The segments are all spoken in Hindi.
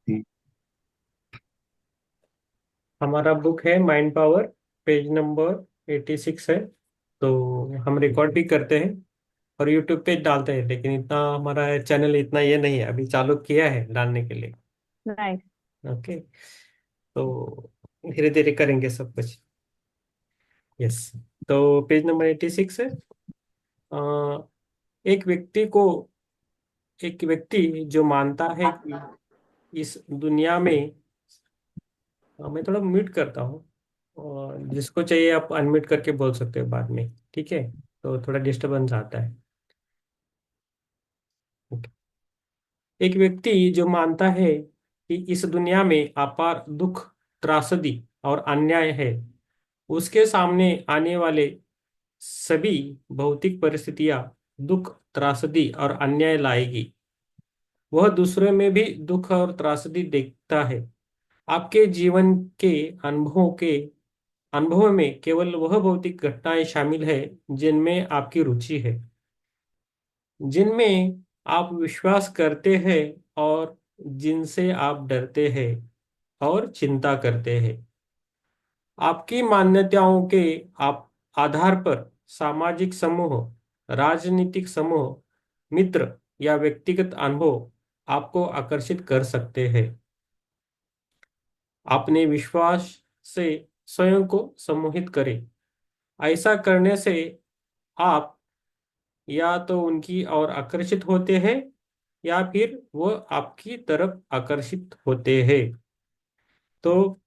जी। हमारा बुक है माइंड पावर, पेज नंबर 86 है। तो हम रिकॉर्ड भी करते हैं और यूट्यूब पे डालते हैं, लेकिन इतना हमारा चैनल इतना ये नहीं है, अभी चालू किया है डालने के लिए। नाइस। ओके। तो धीरे धीरे करेंगे सब कुछ। यस। तो पेज नंबर 86 है। अ, एक व्यक्ति को एक व्यक्ति जो मानता है कि इस दुनिया में, मैं थोड़ा म्यूट करता हूँ, और जिसको चाहिए आप अनम्यूट करके बोल सकते हो बाद में, ठीक है? तो थोड़ा डिस्टरबेंस आता है। ओके। एक व्यक्ति जो मानता है कि इस दुनिया में अपार दुख, त्रासदी और अन्याय है, उसके सामने आने वाले सभी भौतिक परिस्थितियां दुख, त्रासदी और अन्याय लाएगी। वह दूसरे में भी दुख और त्रासदी देखता है। आपके जीवन के अनुभवों के अनुभव में केवल वह भौतिक घटनाएं शामिल है जिनमें आपकी रुचि है, जिनमें आप विश्वास करते हैं, और जिनसे आप डरते हैं और चिंता करते हैं। आपकी मान्यताओं के आप आधार पर सामाजिक समूह, राजनीतिक समूह, मित्र या व्यक्तिगत अनुभव आपको आकर्षित कर सकते हैं। अपने विश्वास से स्वयं को सम्मोहित करें। ऐसा करने से आप या तो उनकी ओर आकर्षित होते हैं, या फिर वो आपकी तरफ आकर्षित होते हैं। तो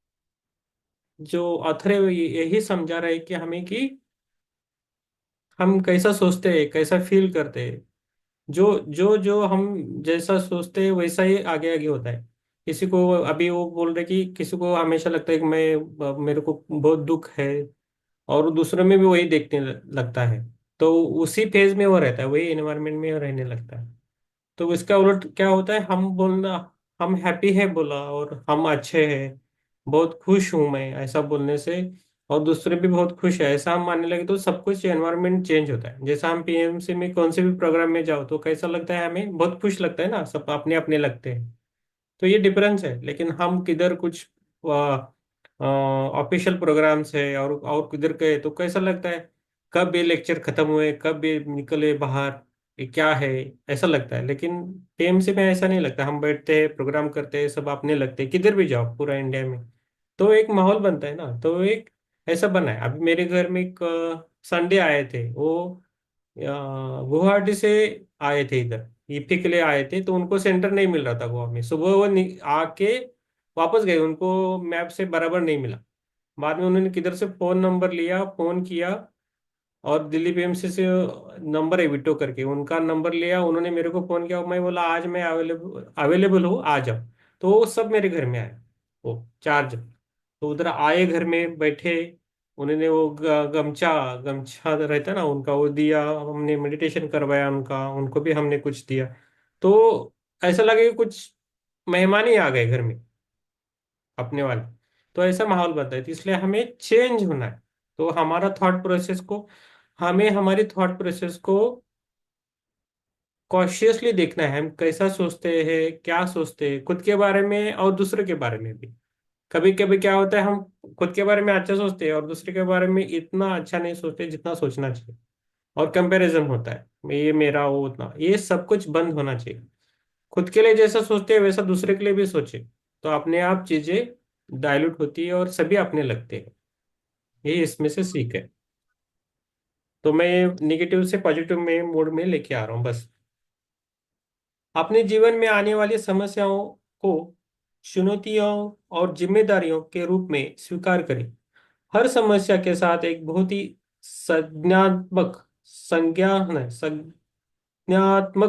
जो ऑथर है वो यही समझा रहे हैं कि हमें कि हम कैसा सोचते हैं, कैसा फील करते हैं, जो जो जो हम जैसा सोचते हैं वैसा ही आगे आगे होता है। किसी को अभी वो बोल रहे कि किसी को हमेशा लगता है कि मैं मेरे को बहुत दुख है, और दूसरों में भी वही देखने लगता है। तो उसी फेज में वो रहता है, वही एनवायरनमेंट में वो रहने लगता है। तो इसका उलट क्या होता है, हम बोलना हम हैप्पी है बोला और हम अच्छे हैं, बहुत खुश हूं मैं, ऐसा बोलने से और दूसरे भी बहुत खुश है ऐसा हम मानने लगे, तो सब कुछ एनवायरनमेंट चेंज होता है। जैसा हम पीएमसी में कौन से भी प्रोग्राम में जाओ तो कैसा लगता है, हमें बहुत खुश लगता है ना, सब अपने अपने लगते हैं। तो ये डिफरेंस है। लेकिन हम किधर कुछ ऑफिशियल प्रोग्राम्स है और किधर गए तो कैसा लगता है, कब ये लेक्चर खत्म हुए, कब ये निकले बाहर, ये क्या है, ऐसा लगता है। लेकिन टीएमसी में ऐसा नहीं लगता, हम बैठते हैं, प्रोग्राम करते हैं, सब अपने लगते हैं, किधर भी जाओ पूरा इंडिया में। तो एक माहौल बनता है ना, तो एक ऐसा बना है। अभी मेरे घर में एक संडे आए थे, वो गुवाहाटी से आए थे, इधर ईपी के लिए आए थे, तो उनको सेंटर नहीं मिल रहा था गोवा में। सुबह वो आके वापस गए, उनको मैप से बराबर नहीं मिला। बाद में उन्होंने किधर से फोन नंबर लिया, फोन किया, और दिल्ली पीएमसी से नंबर है विटो करके, उनका नंबर लिया, उन्होंने मेरे को फोन किया, मैं बोला आज मैं अवेलेबल अवेलेबल हूँ, आ जाओ। तो वो सब मेरे घर में आए, वो चार जन। तो उधर आए, घर में बैठे, उन्होंने वो गमछा गमछा रहता है ना उनका, वो दिया, हमने मेडिटेशन करवाया उनका, उनको भी हमने कुछ दिया। तो ऐसा लगे कि कुछ मेहमान ही आ गए घर में, अपने वाले। तो ऐसा माहौल बनता है, तो इसलिए हमें चेंज होना है। तो हमें हमारी थॉट प्रोसेस को कॉशियसली देखना है, हम कैसा सोचते हैं, क्या सोचते हैं खुद के बारे में और दूसरे के बारे में भी। कभी कभी क्या होता है, हम खुद के बारे में अच्छा सोचते हैं और दूसरे के बारे में इतना अच्छा नहीं सोचते जितना सोचना चाहिए, और कंपैरिजन होता है, ये मेरा वो उतना, ये सब कुछ बंद होना चाहिए। खुद के लिए जैसा सोचते हैं वैसा दूसरे के लिए भी सोचे, तो अपने आप चीजें डाइल्यूट होती है और सभी अपने लगते हैं। ये इसमें से सीख है। तो मैं निगेटिव से पॉजिटिव में मोड में लेके आ रहा हूँ बस। अपने जीवन में आने वाली समस्याओं को चुनौतियों और जिम्मेदारियों के रूप में स्वीकार करें। हर समस्या के साथ एक बहुत ही संज्ञानात्मक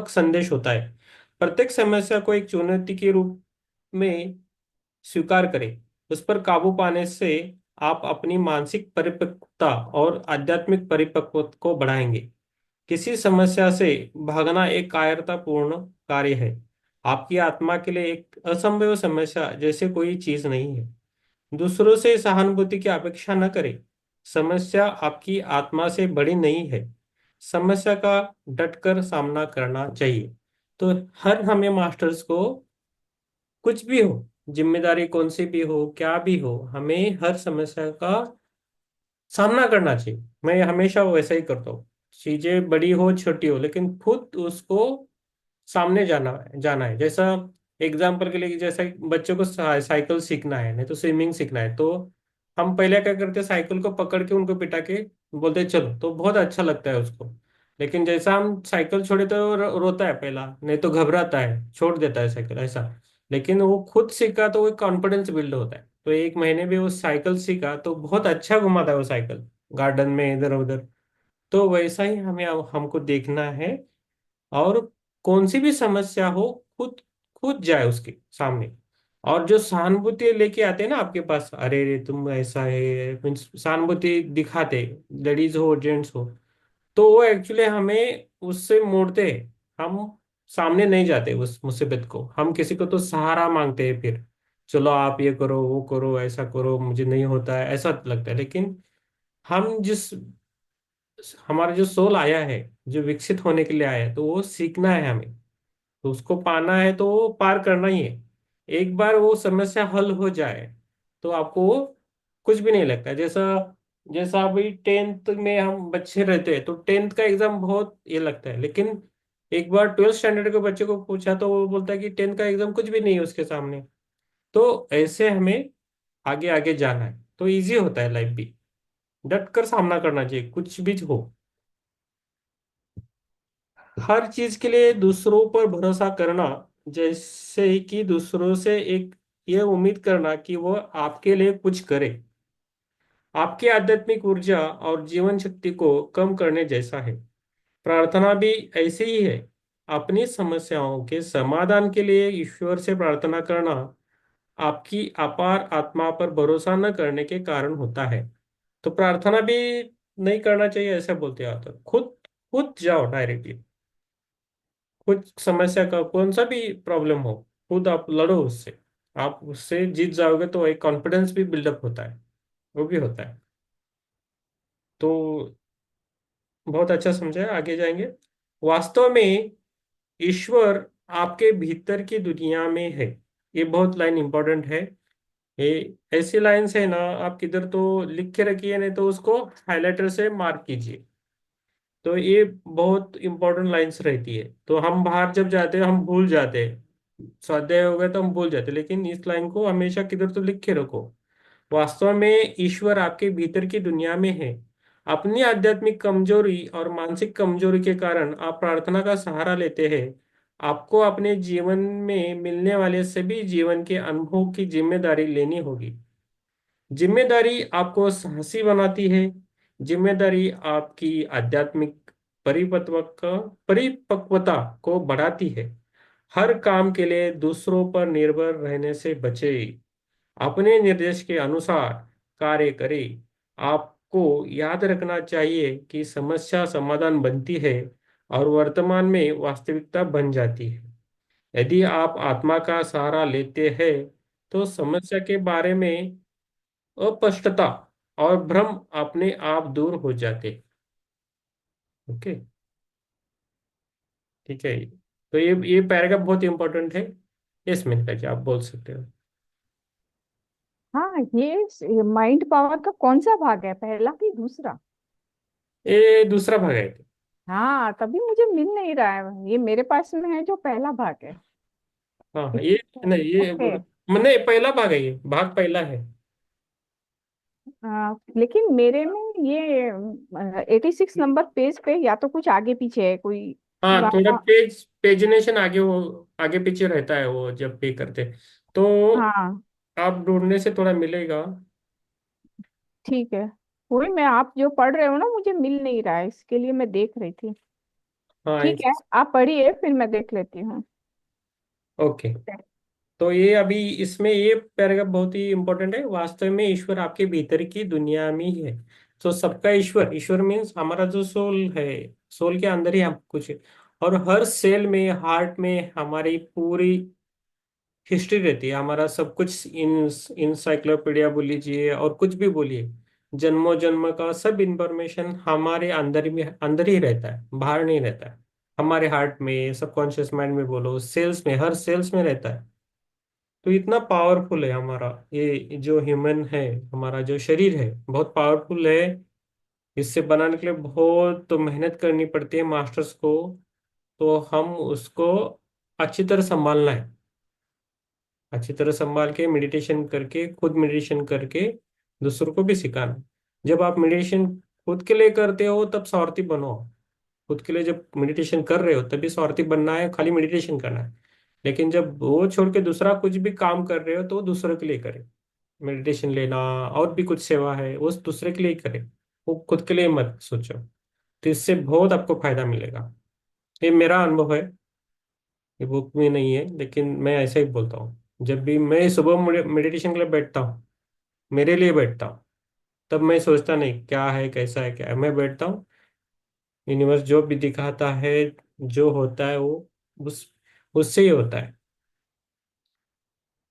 संदेश होता है। प्रत्येक समस्या को एक चुनौती के रूप में स्वीकार करें। उस पर काबू पाने से आप अपनी मानसिक परिपक्वता और आध्यात्मिक परिपक्वता को बढ़ाएंगे। किसी समस्या से भागना एक कायरतापूर्ण कार्य है। आपकी आत्मा के लिए एक असंभव समस्या जैसे कोई चीज नहीं है। दूसरों से सहानुभूति की अपेक्षा न करें। समस्या आपकी आत्मा से बड़ी नहीं है। समस्या का डटकर सामना करना चाहिए। तो हर हमें मास्टर्स को कुछ भी हो, जिम्मेदारी कौन सी भी हो, क्या भी हो, हमें हर समस्या का सामना करना चाहिए। मैं हमेशा वैसा ही करता हूँ। चीजें बड़ी हो छोटी हो, लेकिन खुद उसको सामने जाना है। जैसा एग्जाम्पल के लिए, जैसा बच्चों को साइकिल सीखना है, नहीं तो स्विमिंग सीखना है, तो हम पहले क्या करते हैं, साइकिल को पकड़ के उनको पिटा के बोलते हैं चलो, तो बहुत अच्छा लगता है उसको। लेकिन जैसा हम साइकिल छोड़े तो रोता है पहला, नहीं तो घबराता है, छोड़ देता है साइकिल, ऐसा। लेकिन वो खुद सीखा तो वो कॉन्फिडेंस बिल्ड होता है। तो एक महीने में वो साइकिल सीखा तो बहुत अच्छा घुमाता है वो साइकिल, गार्डन में इधर उधर। तो वैसा ही हमें हमको देखना है। और कौन सी भी समस्या हो, खुद खुद जाए उसके सामने। और जो सहानुभूति लेके आते हैं ना आपके पास, अरे रे तुम ऐसा है, मीन्स सहानुभूति दिखाते, लेडीज हो जेंट्स हो, तो वो एक्चुअली हमें उससे मोड़ते हैं। हम सामने नहीं जाते उस मुसीबत को, हम किसी को तो सहारा मांगते हैं फिर, चलो आप ये करो वो करो ऐसा करो, मुझे नहीं होता है ऐसा लगता है। लेकिन हम जिस हमारा जो सोल आया है, जो विकसित होने के लिए आया है, तो वो सीखना है हमें। तो उसको पाना है तो वो पार करना ही है। एक बार वो समस्या हल हो जाए तो आपको वो कुछ भी नहीं लगता। जैसा जैसा अभी टेंथ में हम बच्चे रहते हैं, तो टेंथ का एग्जाम बहुत ये लगता है, लेकिन एक बार ट्वेल्थ स्टैंडर्ड के बच्चे को पूछा तो वो बोलता है कि टेंथ का एग्जाम कुछ भी नहीं है उसके सामने। तो ऐसे हमें आगे आगे जाना है तो इजी होता है लाइफ भी। डट कर सामना करना चाहिए कुछ भी हो। हर चीज के लिए दूसरों पर भरोसा करना, जैसे कि दूसरों से एक ये उम्मीद करना कि वो आपके लिए कुछ करे, आपकी आध्यात्मिक ऊर्जा और जीवन शक्ति को कम करने जैसा है। प्रार्थना भी ऐसे ही है। अपनी समस्याओं के समाधान के लिए ईश्वर से प्रार्थना करना आपकी अपार आत्मा पर भरोसा न करने के कारण होता है। तो प्रार्थना भी नहीं करना चाहिए ऐसा बोलते हैं तो खुद खुद जाओ डायरेक्टली। कुछ समस्या का कौन सा भी प्रॉब्लम हो, खुद आप लड़ो उससे। आप उससे जीत जाओगे तो एक कॉन्फिडेंस भी बिल्डअप होता है, वो भी होता है। तो बहुत अच्छा समझा है, आगे जाएंगे। वास्तव में ईश्वर आपके भीतर की दुनिया में है। ये बहुत लाइन इंपॉर्टेंट है। ये ऐसी लाइंस है ना, आप किधर तो लिख के रखिए, नहीं तो उसको हाइलाइटर से मार्क कीजिए। तो ये बहुत इंपॉर्टेंट लाइंस रहती है। तो हम बाहर जब जाते हैं हम भूल जाते हैं, स्वाध्याय हो गया तो हम भूल जाते हैं, लेकिन इस लाइन को हमेशा किधर तो लिख के रखो। वास्तव में ईश्वर आपके भीतर की दुनिया में है। अपनी आध्यात्मिक कमजोरी और मानसिक कमजोरी के कारण आप प्रार्थना का सहारा लेते हैं। आपको अपने जीवन में मिलने वाले सभी जीवन के अनुभव की जिम्मेदारी लेनी होगी। जिम्मेदारी आपको साहसी बनाती है। जिम्मेदारी आपकी आध्यात्मिक परिपक्व परिपक्वता को बढ़ाती है। हर काम के लिए दूसरों पर निर्भर रहने से बचे, अपने निर्देश के अनुसार कार्य करें। आपको याद रखना चाहिए कि समस्या समाधान बनती है और वर्तमान में वास्तविकता बन जाती है। यदि आप आत्मा का सहारा लेते हैं तो समस्या के बारे में अस्पष्टता और भ्रम अपने आप दूर हो जाते। ओके, ठीक है। तो ये पैराग्राफ बहुत इंपॉर्टेंट है। यस मिनका जी, आप बोल सकते हो। हाँ, ये माइंड पावर का कौन सा भाग है, पहला कि दूसरा? ये दूसरा भाग है। हाँ, तभी मुझे मिल नहीं रहा है, ये मेरे पास में है जो पहला भाग है। हाँ हाँ, ये ठीक है। नहीं, ये ओके। मैंने पहला भाग है, ये भाग पहला है। लेकिन मेरे में ये 86 नंबर पेज पे या तो कुछ आगे पीछे है, कोई हाँ, थोड़ा पुराना। पेजिनेशन आगे, वो आगे पीछे रहता है वो जब पे करते। तो हाँ, आप ढूंढने से थोड़ा मिलेगा। ठीक है। वही मैं, आप जो पढ़ रहे हो ना, मुझे मिल नहीं रहा है, इसके लिए मैं देख रही थी। हाँ ठीक है, आप पढ़िए, फिर मैं देख लेती हूँ। ओके। तो ये अभी इसमें ये पैराग्राफ बहुत ही इंपॉर्टेंट है। वास्तव में ईश्वर आपके भीतर की दुनिया में ही है। तो सबका ईश्वर, ईश्वर मीन्स हमारा जो सोल है, सोल के अंदर ही हम कुछ है। और हर सेल में, हार्ट में हमारी पूरी हिस्ट्री रहती है, हमारा सब कुछ इन इंसाइक्लोपीडिया बोल लीजिए और कुछ भी बोलिए, जन्मों जन्म का सब इंफॉर्मेशन हमारे अंदर ही रहता है, बाहर नहीं रहता है। हमारे हार्ट में, सबकॉन्शियस माइंड में बोलो, सेल्स में, हर सेल्स में रहता है। तो इतना पावरफुल है हमारा ये जो ह्यूमन है, हमारा जो शरीर है बहुत पावरफुल है। इससे बनाने के लिए बहुत तो मेहनत करनी पड़ती है मास्टर्स को। तो हम उसको अच्छी तरह संभालना है, अच्छी तरह संभाल के मेडिटेशन करके, खुद मेडिटेशन करके दूसरों को भी सिखाना है। जब आप मेडिटेशन खुद के लिए करते हो तब स्वार्थी बनो। खुद के लिए जब मेडिटेशन कर रहे हो तभी स्वार्थी बनना है, खाली मेडिटेशन करना है। लेकिन जब वो छोड़ के दूसरा कुछ भी काम कर रहे हो तो दूसरों के लिए करें। मेडिटेशन लेना और भी कुछ सेवा है वो दूसरे के लिए ही करें, वो खुद के लिए मत सोचो। तो इससे बहुत आपको फायदा मिलेगा। ये मेरा अनुभव है, ये बुक में नहीं है लेकिन मैं ऐसे ही बोलता हूँ। जब भी मैं सुबह मेडिटेशन के लिए बैठता हूँ, मेरे लिए बैठता हूँ, तब मैं सोचता नहीं क्या है कैसा है क्या है, मैं बैठता हूँ। यूनिवर्स जो भी दिखाता है, जो होता है वो उस उससे ही होता है।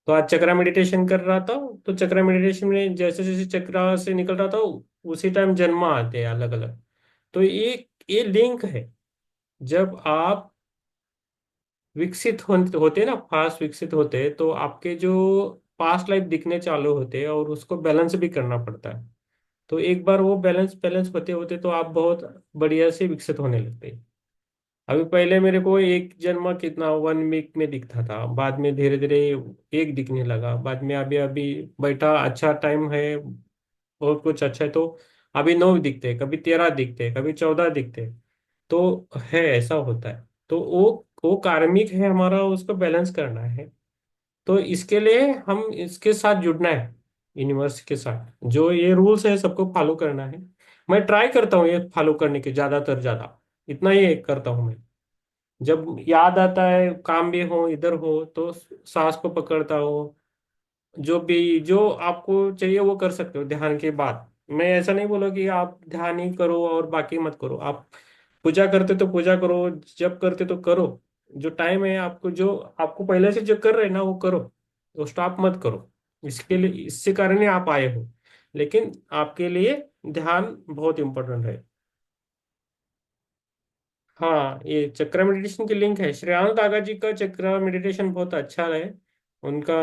तो आज चक्रा मेडिटेशन कर रहा था, तो चक्रा मेडिटेशन में जैसे जैसे चक्रा से निकल रहा था उसी टाइम जन्म आते हैं अलग अलग। तो ये लिंक है। जब आप विकसित होते ना, फास्ट विकसित होते हैं, तो आपके जो पास्ट लाइफ दिखने चालू होते हैं और उसको बैलेंस भी करना पड़ता है। तो एक बार वो बैलेंस बैलेंस होते होते तो आप बहुत बढ़िया से विकसित होने लगते हैं। अभी पहले मेरे को एक जन्म कितना 1 वीक में दिखता था, बाद में धीरे धीरे एक दिखने लगा, बाद में अभी अभी बैठा अच्छा टाइम है और कुछ अच्छा है तो अभी 9 दिखते हैं, कभी 13 दिखते हैं, कभी 14 दिखते हैं। तो है, ऐसा होता है। तो वो कार्मिक है हमारा, उसको बैलेंस करना है। तो इसके लिए हम इसके साथ जुड़ना है, यूनिवर्स के साथ। जो ये रूल्स है सबको फॉलो करना है। मैं ट्राई करता हूँ ये फॉलो करने की ज्यादातर ज्यादा, इतना ही करता हूँ मैं। जब याद आता है काम भी हो इधर हो तो सांस को पकड़ता हो। जो भी जो आपको चाहिए वो कर सकते हो ध्यान के बाद। मैं ऐसा नहीं बोला कि आप ध्यान ही करो और बाकी मत करो। आप पूजा करते तो पूजा करो, जब करते तो करो। जो टाइम है आपको, जो आपको पहले से जो कर रहे हैं ना वो करो, तो स्टॉप मत करो। इसके लिए इससे कारण ही आप आए हो। लेकिन आपके लिए ध्यान बहुत इंपॉर्टेंट है। हाँ, ये चक्र मेडिटेशन की लिंक है, श्रेयांश दागा जी का चक्र मेडिटेशन बहुत अच्छा है उनका।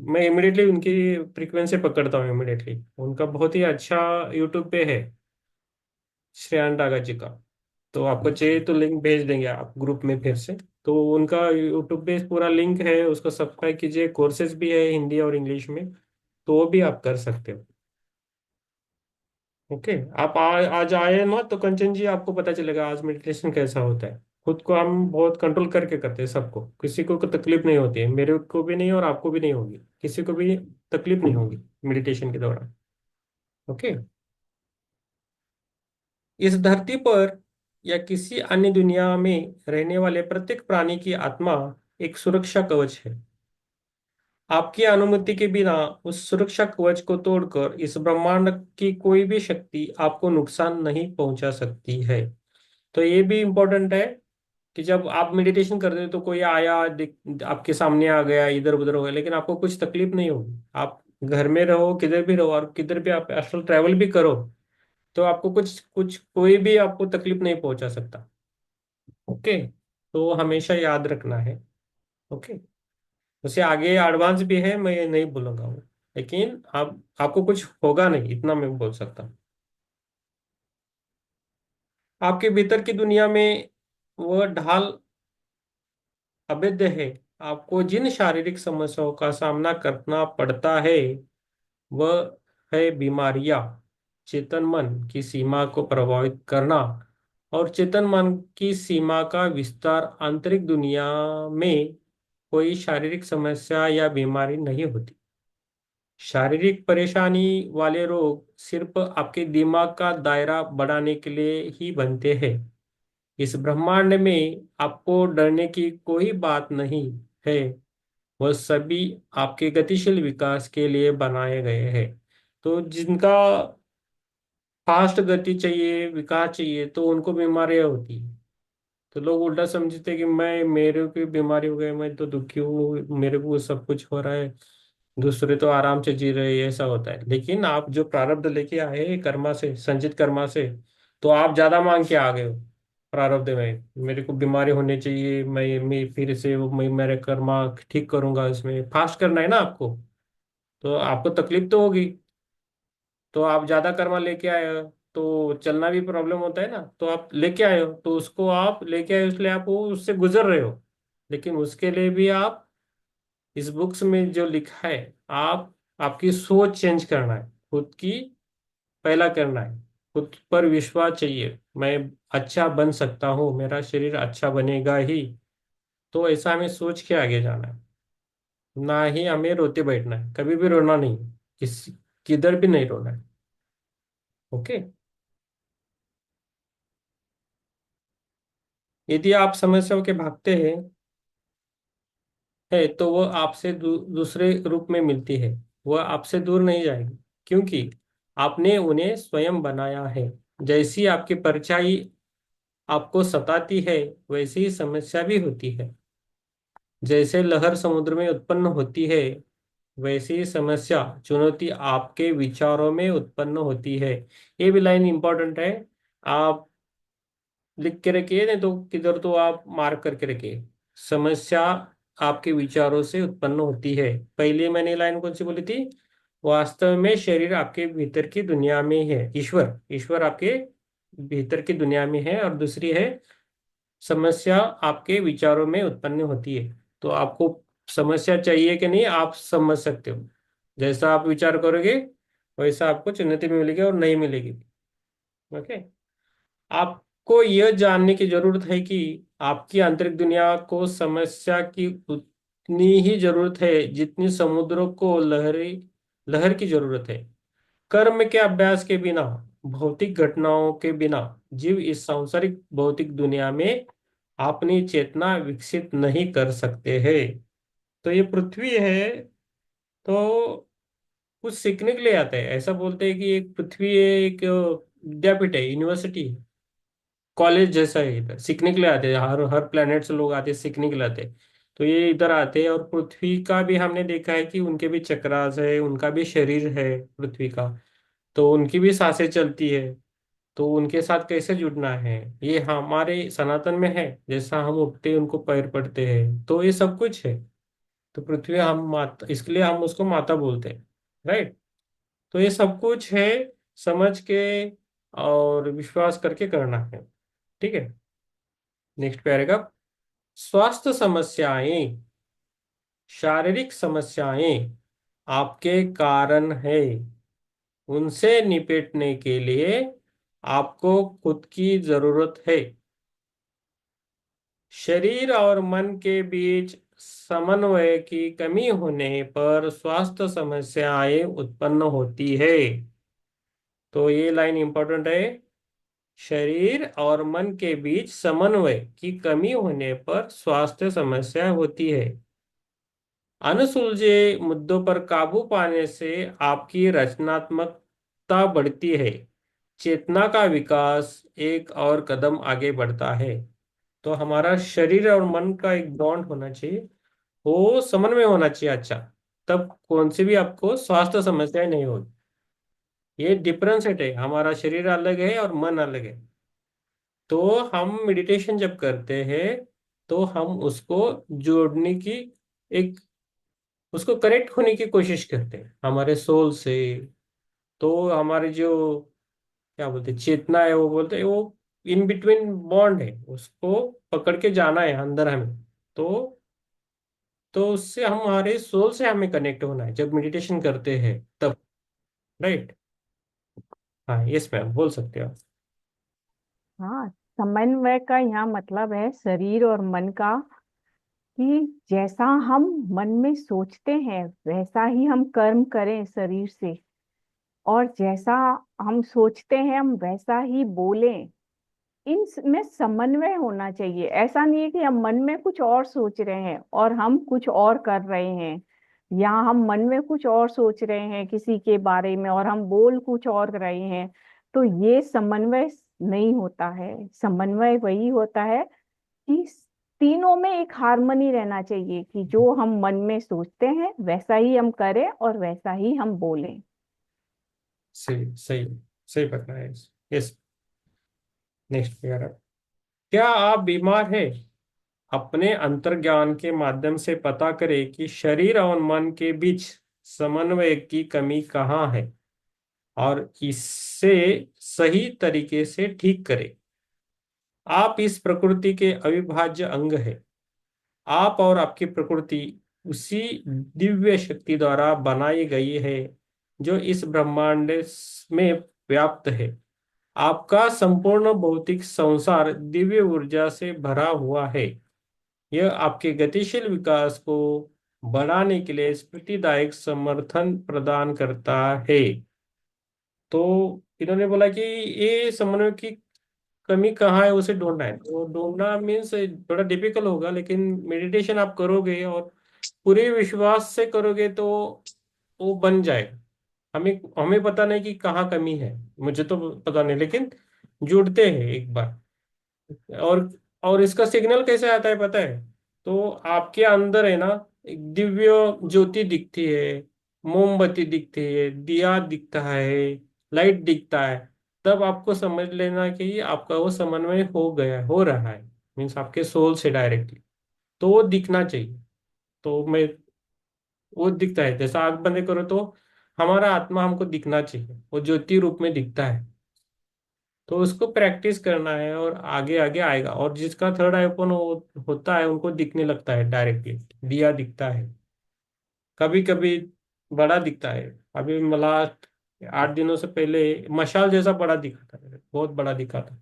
मैं इमिडिएटली उनकी फ्रीक्वेंसी पकड़ता हूँ, इमिडिएटली उनका बहुत ही अच्छा यूट्यूब पे है श्रेयांश दागा जी का। तो आपको चाहिए तो लिंक भेज देंगे आप ग्रुप में फिर से। तो उनका यूट्यूब पे पूरा लिंक है, उसको सब्सक्राइब कीजिए। कोर्सेज भी है हिंदी और इंग्लिश में, तो वो भी आप कर सकते हो। ओके, आप आज आए ना तो कंचन जी आपको पता चलेगा आज मेडिटेशन कैसा होता है। खुद को हम बहुत कंट्रोल करके करते हैं, सबको, किसी को तकलीफ नहीं होती है, मेरे को भी नहीं और आपको भी नहीं होगी, किसी को भी तकलीफ नहीं होगी मेडिटेशन के दौरान। ओके। इस धरती पर या किसी अन्य दुनिया में रहने वाले प्रत्येक प्राणी की आत्मा एक सुरक्षा कवच है। आपकी अनुमति के बिना उस सुरक्षा कवच को तोड़कर इस ब्रह्मांड की कोई भी शक्ति आपको नुकसान नहीं पहुंचा सकती है। तो ये भी इम्पोर्टेंट है कि जब आप मेडिटेशन करते हो तो कोई आया आपके सामने आ गया, इधर उधर हो गया, लेकिन आपको कुछ तकलीफ नहीं होगी। आप घर में रहो, किधर भी रहो, और किधर भी आप एस्ट्रल ट्रैवल भी करो, तो आपको कुछ कुछ कोई भी आपको तकलीफ नहीं पहुंचा सकता। ओके, तो हमेशा याद रखना है। ओके। उसे आगे एडवांस भी है, मैं ये नहीं बोलूंगा वो, लेकिन आप आपको कुछ होगा नहीं, इतना मैं बोल सकता हूँ। आपके भीतर की दुनिया में वह ढाल अवैध है। आपको जिन शारीरिक समस्याओं का सामना करना पड़ता है वह है बीमारियां, चेतन मन की सीमा को प्रभावित करना, और चेतन मन की सीमा का विस्तार। आंतरिक दुनिया में कोई शारीरिक समस्या या बीमारी नहीं होती। शारीरिक परेशानी वाले रोग सिर्फ आपके दिमाग का दायरा बढ़ाने के लिए ही बनते हैं। इस ब्रह्मांड में आपको डरने की कोई बात नहीं है, वह सभी आपके गतिशील विकास के लिए बनाए गए हैं। तो जिनका फास्ट गति चाहिए, विकास चाहिए, तो उनको बीमारियां होती है। तो लोग उल्टा समझते हैं कि मैं, मेरे को बीमारी हो गई, मैं तो दुखी हूँ, मेरे को सब कुछ हो रहा है, दूसरे तो आराम से जी रहे हैं, ऐसा होता है। लेकिन आप जो प्रारब्ध लेके आए हैं कर्मा से, संचित कर्मा से, तो आप ज्यादा मांग के आ गए हो। प्रारब्ध में, मेरे को बीमारी होनी चाहिए, मैं फिर से मैं मेरे कर्मा ठीक करूंगा, इसमें फास्ट करना है ना आपको, तो आपको तकलीफ तो होगी। तो आप ज्यादा कर्मा लेके आए हो, तो चलना भी प्रॉब्लम होता है ना, तो आप लेके आए हो, तो उसको आप लेके आए हो, इसलिए आप वो उससे गुजर रहे हो। लेकिन उसके लिए भी आप, इस बुक्स में जो लिखा है, आप आपकी सोच चेंज करना है, खुद की पहला करना है, खुद पर विश्वास चाहिए, मैं अच्छा बन सकता हूँ, मेरा शरीर अच्छा बनेगा ही। तो ऐसा हमें सोच के आगे जाना है, ना ही हमें रोते बैठना है, कभी भी रोना नहीं, किस किधर भी नहीं रोना है। ओके। यदि आप समस्याओं के भागते हैं है तो वो आपसे दूसरे रूप में मिलती है, वह आपसे दूर नहीं जाएगी, क्योंकि आपने उन्हें स्वयं बनाया है। जैसी आपकी परछाई आपको सताती है, वैसी ही समस्या भी होती है। जैसे लहर समुद्र में उत्पन्न होती है, वैसी ही समस्या, चुनौती आपके विचारों में उत्पन्न होती है। ये भी लाइन इंपॉर्टेंट है, आप लिख के रखिए, नहीं तो किधर तो आप मार्क करके रखिए। समस्या आपके विचारों से उत्पन्न होती है। पहले मैंने लाइन कौन सी बोली थी? वास्तव में शरीर आपके भीतर की दुनिया में है, ईश्वर ईश्वर आपके भीतर की दुनिया में है। और दूसरी है, समस्या आपके विचारों में उत्पन्न होती है। तो आपको समस्या चाहिए कि नहीं, आप समझ सकते हो, जैसा आप विचार करोगे वैसा आपको चुनौती भी मिलेगी और नहीं मिलेगी। ओके। आपको यह जानने की जरूरत है कि आपकी आंतरिक दुनिया को समस्या की उतनी ही जरूरत है जितनी समुद्र को लहर की जरूरत है। कर्म के अभ्यास के बिना, भौतिक घटनाओं के बिना, जीव इस सांसारिक भौतिक दुनिया में अपनी चेतना विकसित नहीं कर सकते हैं। तो ये पृथ्वी है, तो कुछ सीखने के लिए आता है। ऐसा बोलते हैं कि एक पृथ्वी है, एक विद्यापीठ है, यूनिवर्सिटी है, कॉलेज जैसा है। इधर सीखने के लिए आते हैं, हर हर प्लेनेट से लोग आते हैं, सीखने के लिए आते हैं। तो ये इधर आते हैं। और पृथ्वी का भी हमने देखा है कि उनके भी चक्रास है, उनका भी शरीर है पृथ्वी का, तो उनकी भी सांसें चलती है। तो उनके साथ कैसे जुड़ना है, ये हमारे सनातन में है। जैसा हम उठते हैं उनको पैर पड़ते हैं, तो ये सब कुछ है। तो पृथ्वी हम माता, इसके लिए हम उसको माता बोलते हैं, राइट। तो ये सब कुछ है, समझ के और विश्वास करके करना है। ठीक है। Next paragraph. स्वास्थ्य समस्याएं, शारीरिक समस्याएं आपके कारण है। उनसे निपटने के लिए आपको खुद की जरूरत है। शरीर और मन के बीच समन्वय की कमी होने पर स्वास्थ्य समस्याएं उत्पन्न होती है। तो ये लाइन इंपॉर्टेंट है। शरीर और मन के बीच समन्वय की कमी होने पर स्वास्थ्य समस्या होती है। अनसुलझे मुद्दों पर काबू पाने से आपकी रचनात्मकता बढ़ती है, चेतना का विकास एक और कदम आगे बढ़ता है। तो हमारा शरीर और मन का एक बॉन्ड होना चाहिए, वो समन्वय होना चाहिए अच्छा, तब कौन सी भी आपको स्वास्थ्य समस्याएं नहीं होगी। ये डिफरेंस है, हमारा शरीर अलग है और मन अलग है। तो हम मेडिटेशन जब करते हैं, तो हम उसको जोड़ने की, एक, उसको कनेक्ट होने की कोशिश करते हैं हमारे सोल से। तो हमारी जो, क्या बोलते हैं, चेतना है, वो बोलते हैं वो इन बिटवीन बॉन्ड है, उसको पकड़ के जाना है अंदर हमें। तो उससे हमारे सोल से हमें कनेक्ट होना है जब मेडिटेशन करते हैं तब, राइट। हाँ, यस मैम, बोल सकते हो आप। हाँ, समन्वय का यहाँ मतलब है शरीर और मन का, कि जैसा हम मन में सोचते हैं वैसा ही हम कर्म करें शरीर से, और जैसा हम सोचते हैं हम वैसा ही बोलें। में समन्वय होना चाहिए। ऐसा नहीं है कि हम मन में कुछ और सोच रहे हैं और हम कुछ और कर रहे हैं, या हम मन में कुछ और सोच रहे हैं किसी के बारे में और हम बोल कुछ और रहे हैं। तो ये समन्वय नहीं होता है। समन्वय वही होता है कि तीनों में एक हार्मनी रहना चाहिए, कि जो हम मन में सोचते हैं वैसा ही हम करें और वैसा ही हम बोलें। सही सही, सही पकड़ा है। यस। Next paragraph. क्या आप बीमार हैं? अपने अंतर्ज्ञान के माध्यम से पता करें कि शरीर और मन के बीच समन्वय की कमी कहाँ है, और इससे सही तरीके से ठीक करें। आप इस प्रकृति के अविभाज्य अंग है। आप और आपकी प्रकृति उसी दिव्य शक्ति द्वारा बनाई गई है जो इस ब्रह्मांड में व्याप्त है। आपका संपूर्ण भौतिक संसार दिव्य ऊर्जा से भरा हुआ है। यह आपके गतिशील विकास को बढ़ाने के लिए स्फूर्तिदायक समर्थन प्रदान करता है। तो इन्होंने बोला कि ये समन्वय की कमी कहाँ है उसे ढूंढना है। तो ढूंढना मीन्स थोड़ा डिफिकल्ट होगा, लेकिन मेडिटेशन आप करोगे और पूरे विश्वास से करोगे तो वो बन जाएगा। हमें हमें पता नहीं कि कहाँ कमी है, मुझे तो पता नहीं, लेकिन जुड़ते हैं एक बार। और और इसका सिग्नल कैसे आता है पता है? तो आपके अंदर है ना, एक दिव्य ज्योति दिखती है, मोमबत्ती दिखती है, दिया दिखता है, लाइट दिखता है। तब आपको समझ लेना कि आपका वो समन्वय हो गया, हो रहा है, मीन्स आपके सोल से डायरेक्टली। तो वो दिखना चाहिए। तो मैं, वो दिखता है, जैसा आंख बंद करो तो हमारा आत्मा हमको दिखना चाहिए, वो ज्योति रूप में दिखता है। तो उसको प्रैक्टिस करना है और आगे आगे आएगा। और जिसका थर्ड आई ओपन होता है उनको दिखने लगता है डायरेक्टली, दिया दिखता है। कभी कभी बड़ा दिखता है। अभी लास्ट 8 दिनों से पहले मशाल जैसा बड़ा दिखा था, बहुत बड़ा दिखा था।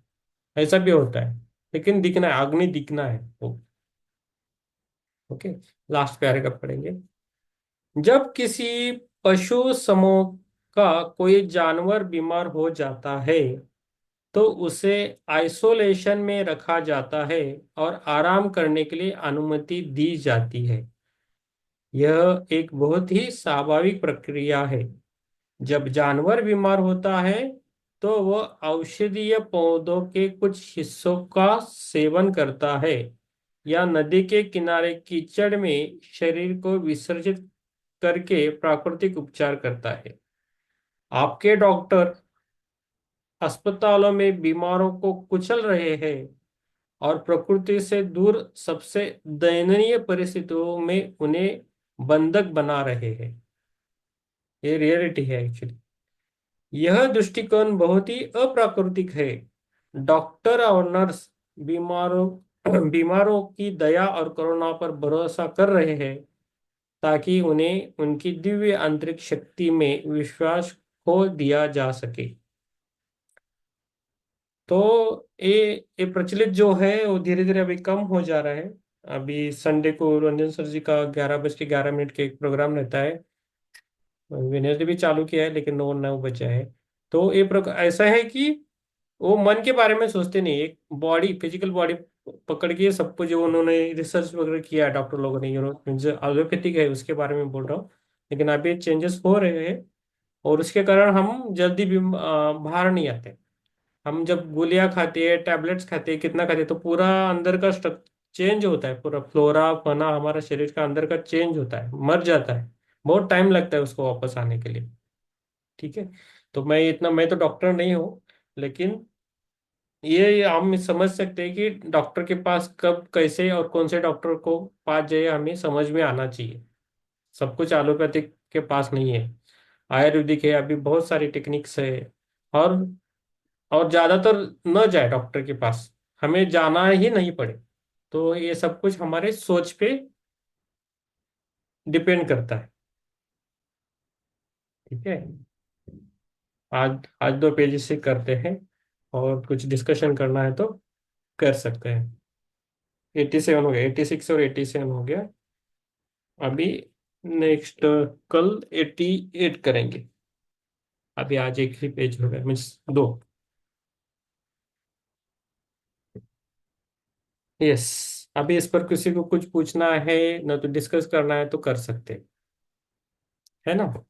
ऐसा भी होता है, लेकिन दिखना है, अग्नि दिखना है वो। ओके, लास्ट पैराग्राफ पढ़ेंगे। जब किसी पशु समूह का कोई जानवर बीमार हो जाता है तो उसे आइसोलेशन में रखा जाता है और आराम करने के लिए अनुमति दी जाती है। यह एक बहुत ही स्वाभाविक प्रक्रिया है। जब जानवर बीमार होता है तो वह औषधीय पौधों के कुछ हिस्सों का सेवन करता है या नदी के किनारे कीचड़ में शरीर को विसर्जित करके प्राकृतिक उपचार करता है। आपके डॉक्टर अस्पतालों में बीमारों को कुचल रहे हैं और प्रकृति से दूर सबसे दयनीय परिस्थितियों में उन्हें बंधक बना रहे हैं। ये रियलिटी है एक्चुअली। यह दृष्टिकोण बहुत ही अप्राकृतिक है। डॉक्टर और नर्स बीमारों बीमारों की दया और करुणा पर भरोसा कर रहे हैं ताकि उन्हें उनकी दिव्य आंतरिक शक्ति में विश्वास खो दिया जा सके। तो ये प्रचलित जो है वो धीरे धीरे अभी कम हो जा रहा है। अभी संडे को रंजन सर जी का 11 बज के 11 मिनट के एक प्रोग्राम रहता है। वेनेसडे भी चालू किया है, लेकिन 9 9 बजा है। तो ये ऐसा है कि वो मन के बारे में सोचते नहीं, एक बॉडी, फिजिकल बॉडी पकड़ के सबको, जो उन्होंने रिसर्च वगैरह किया है डॉक्टर लोगों ने, जो एलोपैथिक है उसके बारे में बोल रहा हूँ। लेकिन अभी चेंजेस हो रहे हैं और उसके कारण हम जल्दी भी बाहर नहीं आते। हम जब गोलियां खाते हैं, टैबलेट्स खाते हैं, कितना खाते हैं, तो पूरा अंदर का स्ट्रक्चर चेंज होता है, पूरा फ्लोरा फना हमारा शरीर का अंदर का चेंज होता है, मर जाता है। बहुत टाइम लगता है उसको वापस आने के लिए। ठीक है। तो मैं तो डॉक्टर नहीं हूँ, लेकिन ये हम समझ सकते हैं कि डॉक्टर के पास कब कैसे और कौन से डॉक्टर को पास जाए, हमें समझ में आना चाहिए। सब कुछ एलोपैथिक के पास नहीं है, आयुर्वेदिक है, अभी बहुत सारी टेक्निक्स है। और और ज्यादातर न जाए डॉक्टर के पास, हमें जाना ही नहीं पड़े। तो ये सब कुछ हमारे सोच पे डिपेंड करता है। ठीक है। आज आज 2 पेज से करते हैं, और कुछ डिस्कशन करना है तो कर सकते हैं। 87 हो गया, 86 और 87 हो गया। अभी नेक्स्ट कल 88 करेंगे। अभी आज एक ही पेज हो गया, मीन्स दो। यस। अभी इस पर किसी को कुछ पूछना है ना, तो डिस्कस करना है तो कर सकते हैं, है ना?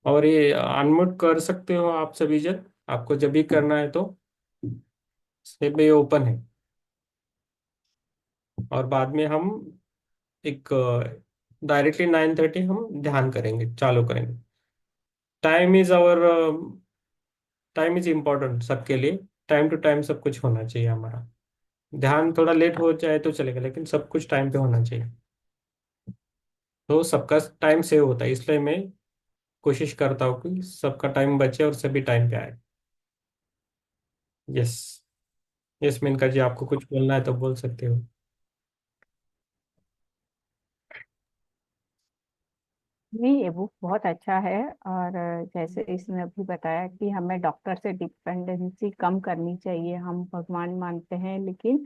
और ये अनम्यूट कर सकते हो आप सभी जन, आपको जब भी करना है तो। से भी ओपन है। और बाद में हम एक डायरेक्टली 9:30 हम ध्यान करेंगे, चालू करेंगे। Time is our time is important सबके लिए। टाइम टू टाइम सब कुछ होना चाहिए हमारा। ध्यान थोड़ा लेट हो जाए तो चलेगा, लेकिन सब कुछ टाइम पे होना चाहिए। तो सबका टाइम सेव होता है, इसलिए मैं कोशिश करता हूँ कि सबका टाइम बचे और सभी टाइम पे आए। यस। यस मेनका जी, आपको कुछ बोलना है तो बोल सकते हो। नहीं, ये बुक बहुत अच्छा है। और जैसे इसने अभी बताया कि हमें डॉक्टर से डिपेंडेंसी कम करनी चाहिए। हम भगवान मानते हैं, लेकिन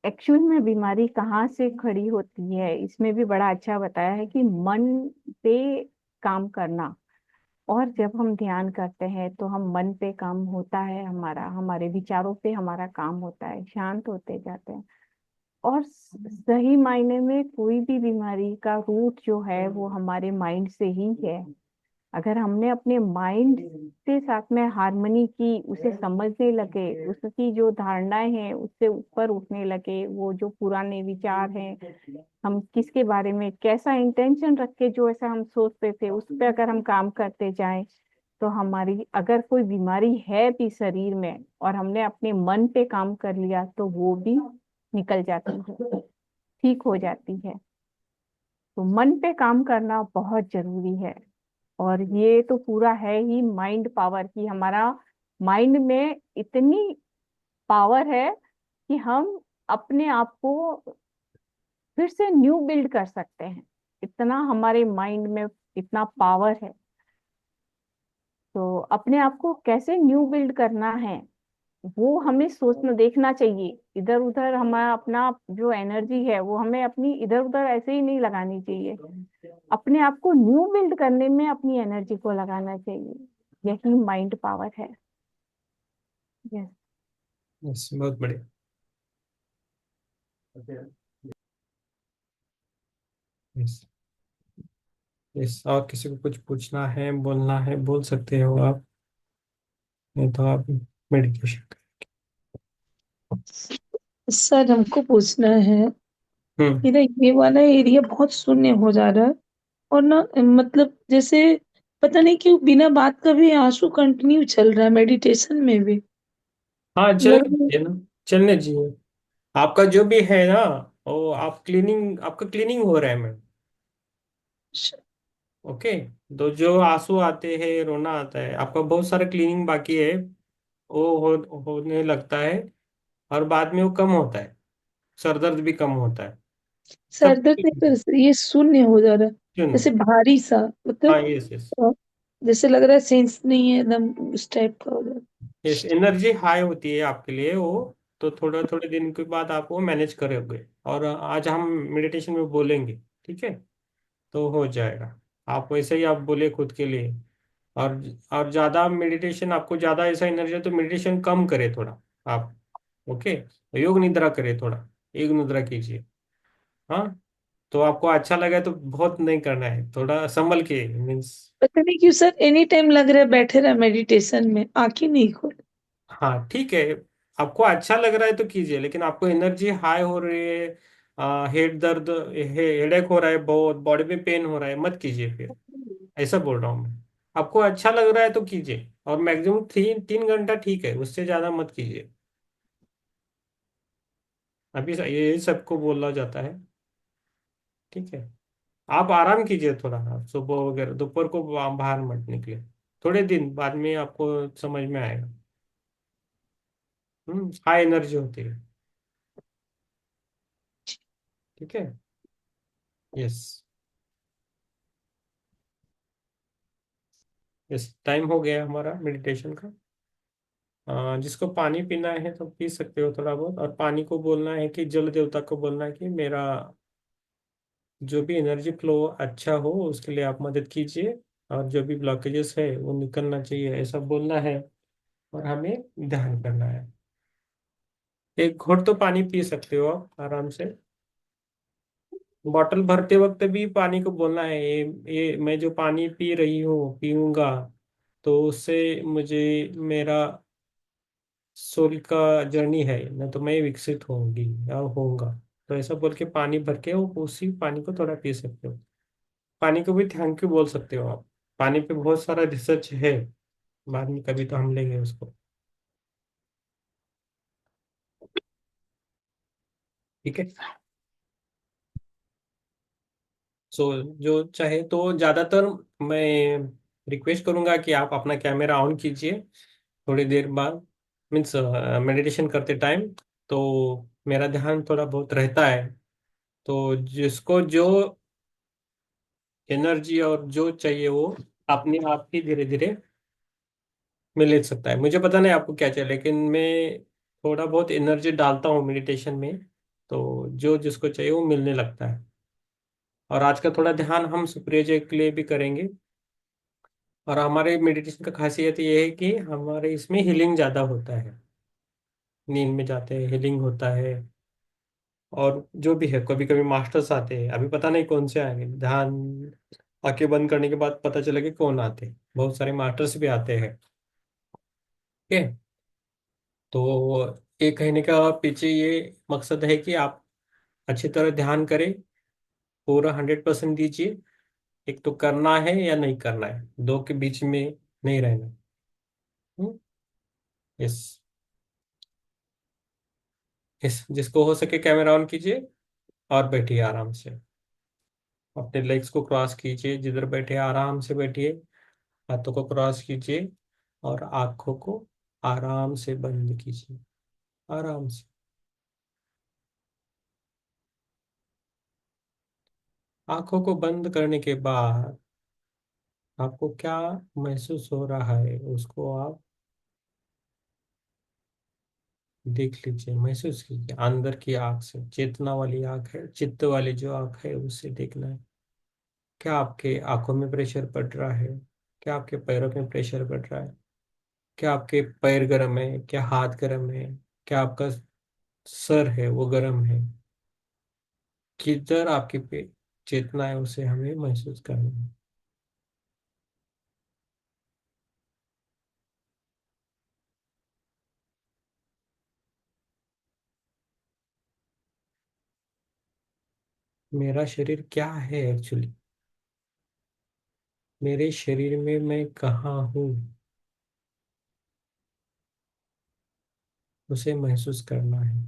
एक्चुअल में बीमारी कहाँ से खड़ी होती है, इसमें भी बड़ा अच्छा बताया है कि मन पे काम करना। और जब हम ध्यान करते हैं तो हम मन पे काम होता है, हमारा हमारे विचारों पे हमारा काम होता है, शांत होते जाते हैं। और सही मायने में कोई भी बीमारी का रूट जो है वो हमारे माइंड से ही है। अगर हमने अपने माइंड के साथ में हारमोनी की, उसे समझने लगे, उसकी जो धारणाएं हैं उससे ऊपर उठने लगे, वो जो पुराने विचार हैं, हम किसके बारे में कैसा इंटेंशन रख के जो ऐसा हम सोचते थे उस पे अगर हम काम करते जाएं, तो हमारी अगर कोई बीमारी है भी शरीर में और हमने अपने मन पे काम कर लिया तो वो भी निकल जाती है, ठीक हो जाती है। तो मन पे काम करना बहुत जरूरी है। और ये तो पूरा है ही माइंड पावर की, हमारा माइंड में इतनी पावर है कि हम अपने आप को फिर से न्यू बिल्ड कर सकते हैं। इतना हमारे माइंड में इतना पावर है। तो अपने आप को कैसे न्यू बिल्ड करना है वो हमें सोचना देखना चाहिए। इधर उधर हमारा अपना जो एनर्जी है वो हमें अपनी इधर उधर ऐसे ही नहीं लगानी चाहिए। अपने आप को न्यू बिल्ड करने में अपनी एनर्जी को लगाना चाहिए। यही माइंड पावर है। यस। यस, बहुत बढ़िया। यस। यस, और किसी को कुछ पूछना है, बोलना है, बोल सकते हो आप। नहीं तो आप मेडिटेशन। सर हमको पूछना है, हम्म। मेरा ये वाला एरिया बहुत शून्य हो जा रहा है। और ना मतलब जैसे पता नहीं क्यों बिना बात का भी आंसू कंटिन्यू चल रहा है मेडिटेशन में भी। हाँ, चलने लग रहा दीजिए ना। चलने दीजिए। आपका जो भी है ना, वो आप क्लीनिंग, आपका क्लीनिंग हो रहा है मैम। है ओके। तो जो आंसू आते हैं, रोना आता है, आपका बहुत सारा क्लीनिंग बाकी है। होने लगता है। और बाद में वो कम होता है। सर दर्द भी कम होता है। सर सब दर्द नहीं कुछ। कर, ये शून्य हो जा रहा है। सुन। जैसे भारी सा हाँ, मतलब यस यस। जैसे लग रहा है सेंस नहीं है एकदम, उस टाइप का हो जा रहा यस, एनर्जी हाई होती है आपके लिए वो। तो थोड़ा थोड़े दिन के बाद आप वो मैनेज करोगे, और आज हम मेडिटेशन में बोलेंगे। ठीक है। तो हो जाएगा। आप वैसे ही आप बोले खुद के लिए। और और ज़्यादा मेडिटेशन, आपको ज़्यादा ऐसा एनर्जी है तो मेडिटेशन कम करे थोड़ा आप। ओके। योग निद्रा करे थोड़ा। योग निद्रा कीजिए। हाँ। तो आपको अच्छा लगे तो बहुत नहीं करना है, थोड़ा संभल के मीन्स। पता नहीं क्यों सर एनी टाइम लग रहा है बैठे रहा मेडिटेशन में, आंखें नहीं खोल। हाँ ठीक है। आपको अच्छा लग रहा है तो कीजिए, लेकिन आपको एनर्जी हाई हो रही है, हेड दर्द, हेडेक हो रहा है, बहुत बॉडी में पेन हो रहा है, मत कीजिए फिर। ऐसा बोल रहा हूँ मैं। आपको अच्छा लग रहा है तो कीजिए, और मैक्सिमम 3 3 घंटा ठीक है, उससे ज्यादा मत कीजिए। अभी ये सबको बोला जाता है। ठीक है। आप आराम कीजिए थोड़ा, आप सुबह वगैरह दोपहर को बाहर मत निकले। थोड़े दिन बाद में आपको समझ में आएगा। हाई एनर्जी होती है। ठीक है। यस। यस, टाइम हो गया हमारा मेडिटेशन का। जिसको पानी पीना है तो पी सकते हो थोड़ा बहुत, और पानी को बोलना है कि जल देवता को बोलना है कि मेरा जो भी एनर्जी फ्लो अच्छा हो उसके लिए आप मदद कीजिए। और जो भी ब्लॉकेजेस है वो निकलना चाहिए, ऐसा बोलना है। और हमें ध्यान करना है। एक घोट तो पानी पी सकते हो आप आराम से। बॉटल भरते वक्त भी पानी को बोलना है, ये मैं जो पानी पी रही हूँ, पीऊंगा, तो उससे मुझे मेरा सोल का जर्नी है ना, तो मैं विकसित होंगी या होऊंगा। तो ऐसा बोल के पानी भर के वो उसी पानी को थोड़ा पी सकते हो। पानी को भी थैंक यू बोल सकते हो आप। पानी पे बहुत सारा रिसर्च है। बाद में कभी तो हम लेंगे उसको। ठीक है। सो जो चाहे तो ज्यादातर मैं रिक्वेस्ट करूंगा कि आप अपना कैमरा ऑन कीजिए थोड़ी देर बाद, मीन्स मेडिटेशन करते टाइम। तो मेरा ध्यान थोड़ा बहुत रहता है, तो जिसको जो एनर्जी और जो चाहिए वो अपने आप ही धीरे धीरे मिल ले सकता है। मुझे पता नहीं आपको क्या चाहिए, लेकिन मैं थोड़ा बहुत एनर्जी डालता हूँ मेडिटेशन में, तो जो जिसको चाहिए वो मिलने लगता है। और आज का थोड़ा ध्यान हम सुप्रिय के लिए भी करेंगे। और हमारे मेडिटेशन का खासियत ये है कि हमारे इसमें हीलिंग ज़्यादा होता है, नींद में जाते हैं हीलिंग होता है। और जो भी है, कभी कभी मास्टर्स आते हैं, अभी पता नहीं कौन से आएंगे, ध्यान आंखें बंद करने के बाद पता चलेगा कौन आते हैं, बहुत सारे मास्टर्स भी आते हैं। ठीक है। तो ये कहने का पीछे ये मकसद है कि आप अच्छी तरह ध्यान करें, पूरा 100% दीजिए। एक तो करना है या नहीं करना है, दो के बीच में नहीं रहना। यस। यस, जिसको हो सके कैमरा ऑन कीजिए और बैठिए आराम से। अपने लेग्स को क्रॉस कीजिए, जिधर बैठे आराम से बैठिए। हाथों को क्रॉस कीजिए और आंखों को आराम से बंद कीजिए, आराम से। आंखों को बंद करने के बाद आपको क्या महसूस हो रहा है उसको आप देख लीजिए, महसूस कीजिए। अंदर की आंख से, चेतना वाली आंख है, चित्त वाली जो आंख है उससे देखना है। क्या आपके आंखों में प्रेशर पड़ रहा है? क्या आपके पैरों में प्रेशर पड़ रहा है? क्या आपके पैर गर्म है? क्या हाथ गर्म है? क्या आपका सर है वो गर्म है? किधर आपकी चेतना है उसे हमें महसूस करना है। मेरा शरीर क्या है एक्चुअली, मेरे शरीर में मैं कहाँ हूँ, उसे महसूस करना है।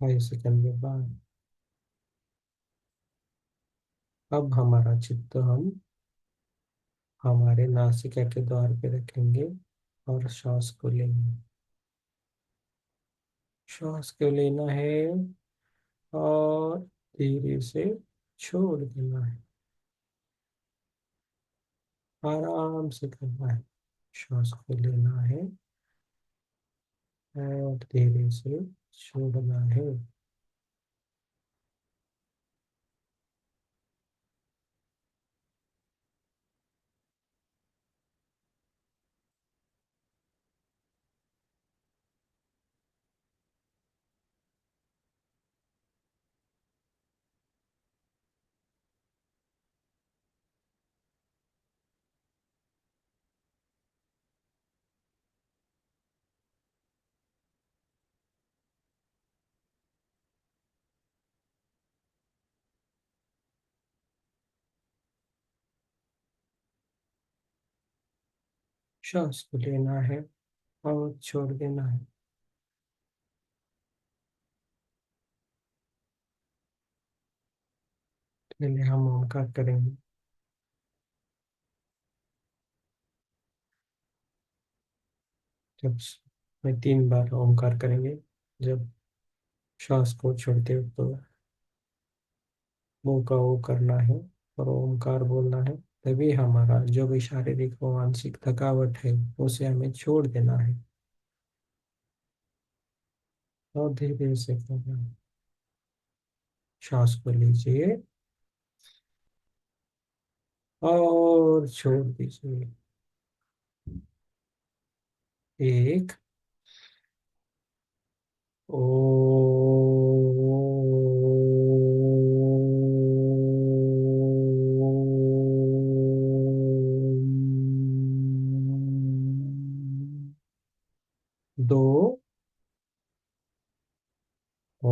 फाइव सेकंड के बाद अब हमारा चित्त हम हमारे नासिका के द्वार पे रखेंगे और श्वास को लेंगे। श्वास को लेना है और धीरे से छोड़ देना है, आराम से करना है। श्वास को लेना है और धीरे से छोड़ना है। श्वास को लेना है और छोड़ देना है। पहले हम ओंकार करेंगे। जब मैं 3 बार ओंकार करेंगे, जब श्वास को छोड़ते हो तो मुंह का ओ करना है और ओंकार बोलना है। तभी हमारा जो भी शारीरिक और मानसिक थकावट है उसे हमें छोड़ देना है और धीरे से करना है। श्वास को लीजिए और छोड़ दीजिए। एक, ओ, दो, ओ,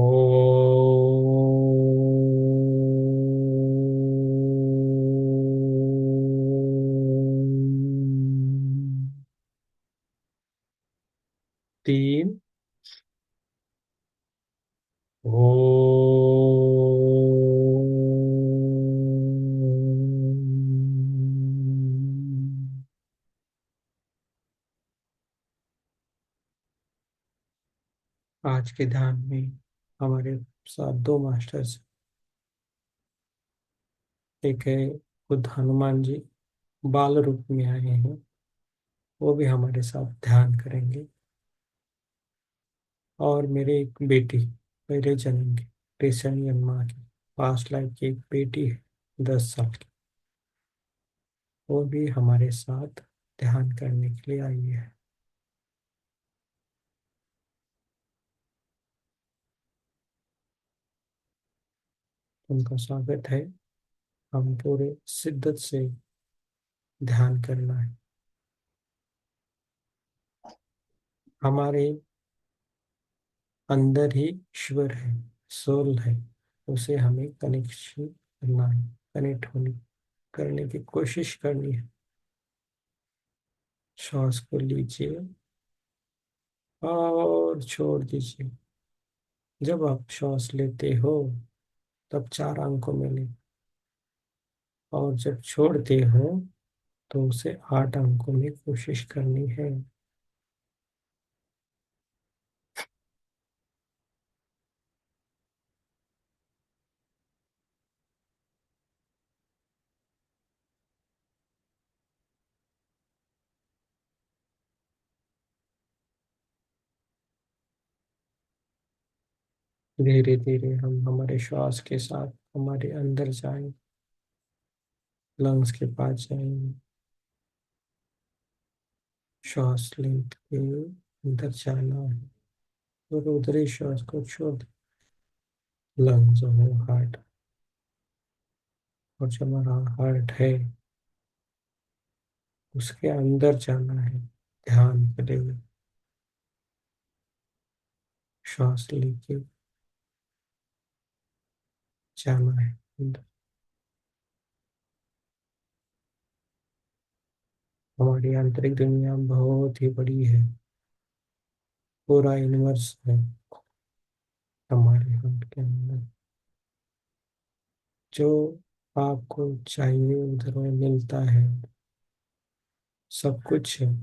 3। ओ। आज के ध्यान में हमारे साथ दो मास्टर्स, एक है खुद हनुमान जी, बाल रूप में आए हैं, वो भी हमारे साथ ध्यान करेंगे। और मेरे एक बेटी, पहले जन्म की रीसेंट जन्मा की पास्ट लाइफ की एक बेटी है, 10 साल की, वो भी हमारे साथ ध्यान करने के लिए आई है। उनका स्वागत है। हम पूरे शिद्दत से ध्यान करना है। हमारे अंदर ही ईश्वर है, सोल है, उसे हमें कनेक्शन करना है, कनेक्ट होने करने की कोशिश करनी है। श्वास को लीजिए और छोड़ दीजिए। जब आप श्वास लेते हो तब 4 अंकों में लें, और जब छोड़ते हो तो उसे 8 अंकों में कोशिश करनी है। धीरे धीरे हम हमारे श्वास के साथ हमारे अंदर जाएं, लंग्स के पास जाएंगे। श्वास लेते अंदर जाना है और उधर ही श्वास को छोड़ दें। लंग्स हो, हार्ट, और जो हमारा हार्ट है उसके अंदर जाना है, ध्यान करेंगे। श्वास लेके जाना है अंदर। हमारी आंतरिक दुनिया बहुत ही बड़ी है, पूरा यूनिवर्स है हमारे हार्ट के अंदर। जो आपको चाहिए उधर में मिलता है, सब कुछ है।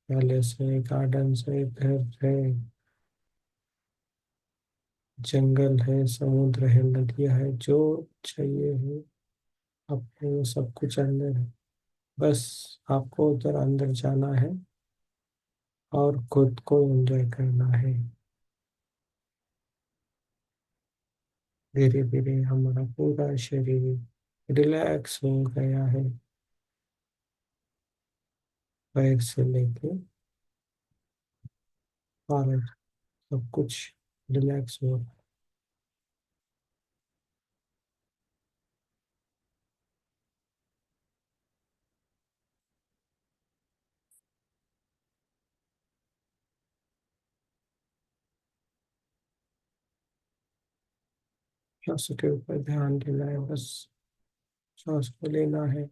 पैलेस है, गार्डन है, घर है, जंगल है, समुद्र है, नदियाँ है, जो चाहिए है आपको वो सब कुछ अंदर है। बस आपको उधर अंदर जाना है और खुद को एंजॉय करना है। धीरे धीरे हमारा पूरा शरीर रिलैक्स हो गया है, पैर से लेके पार सब कुछ रिलैक्स हो। श्वास के ऊपर ध्यान देना है, बस श्वास को लेना है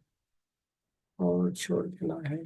और छोड़ देना है।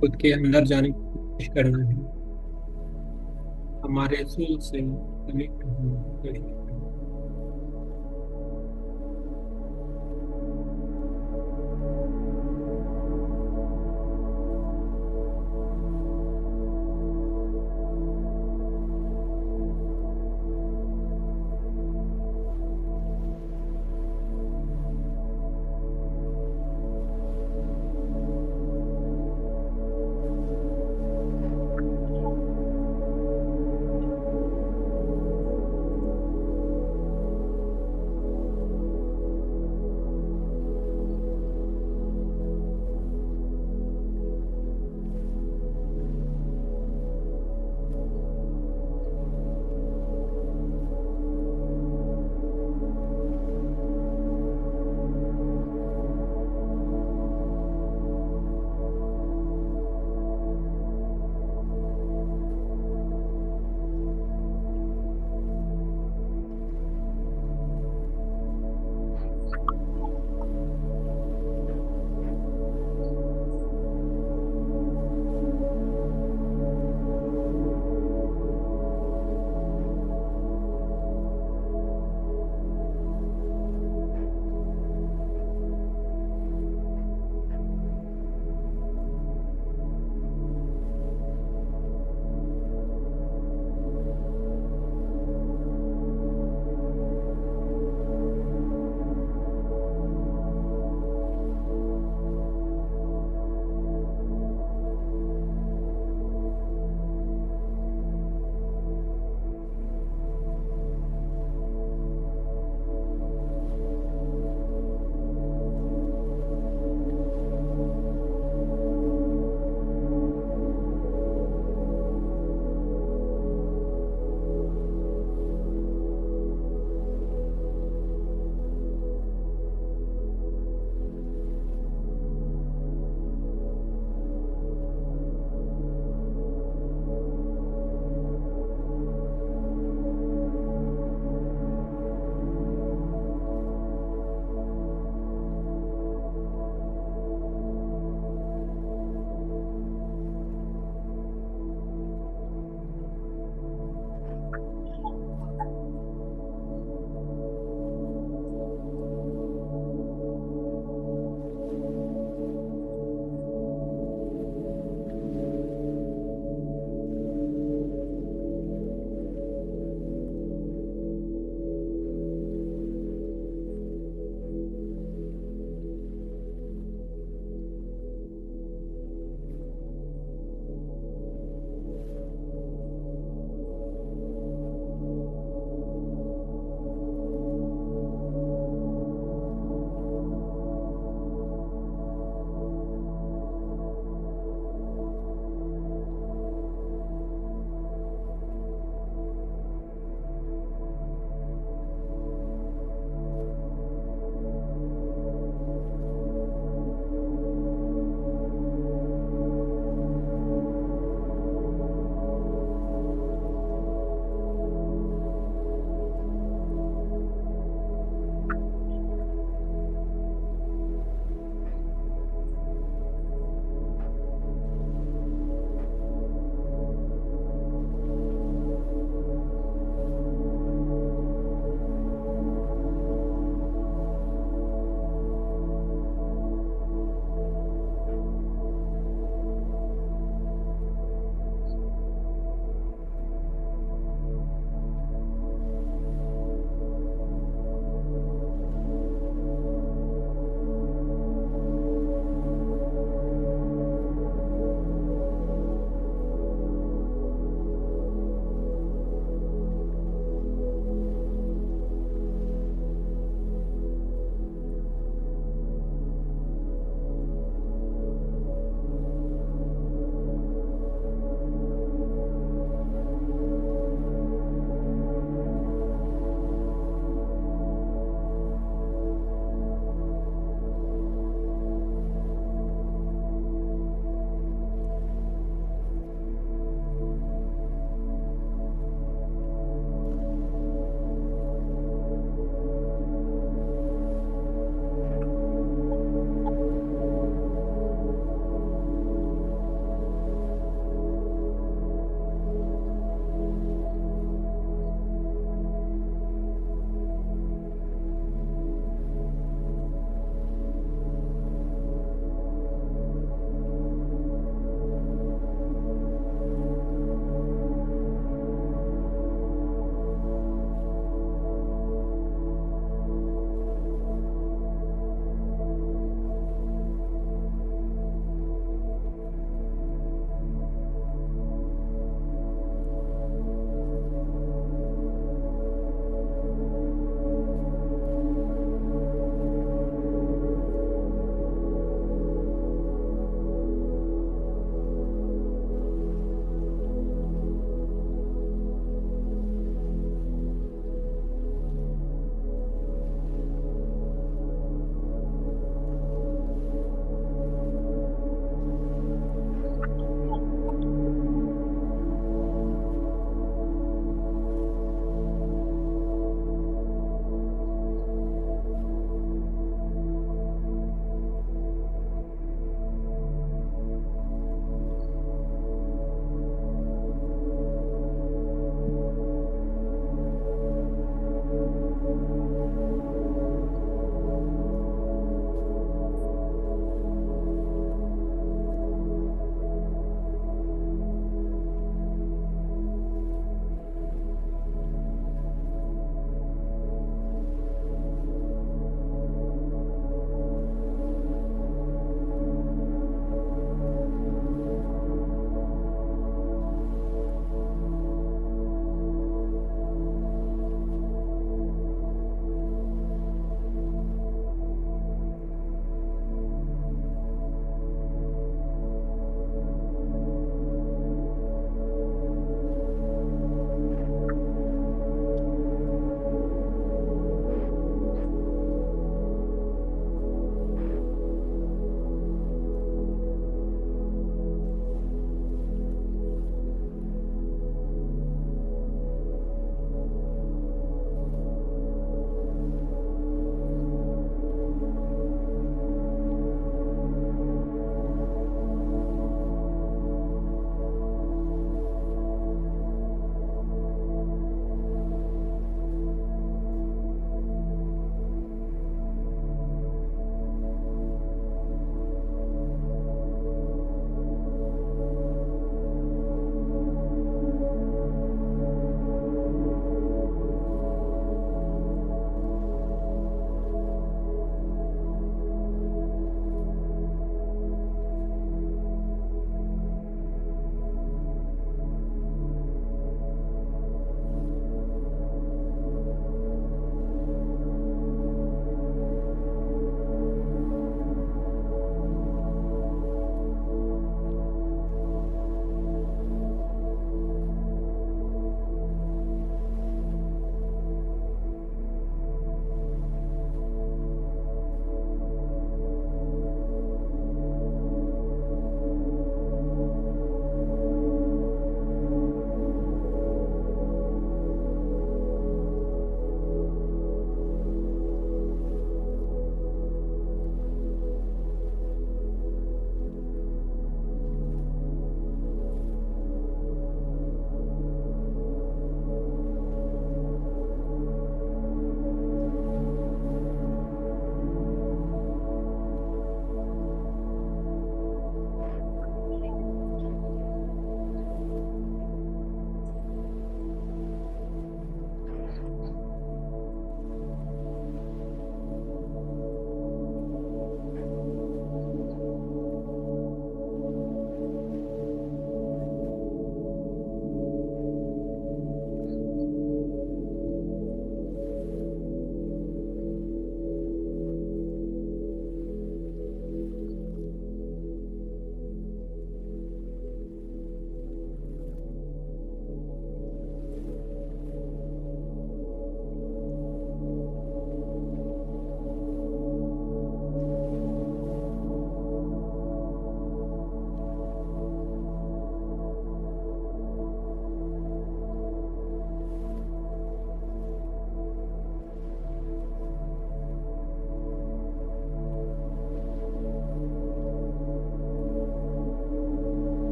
खुद के अंदर जाने की कोशिश करना है, हमारे सोल से कनेक्ट होने की कोशिश करना है।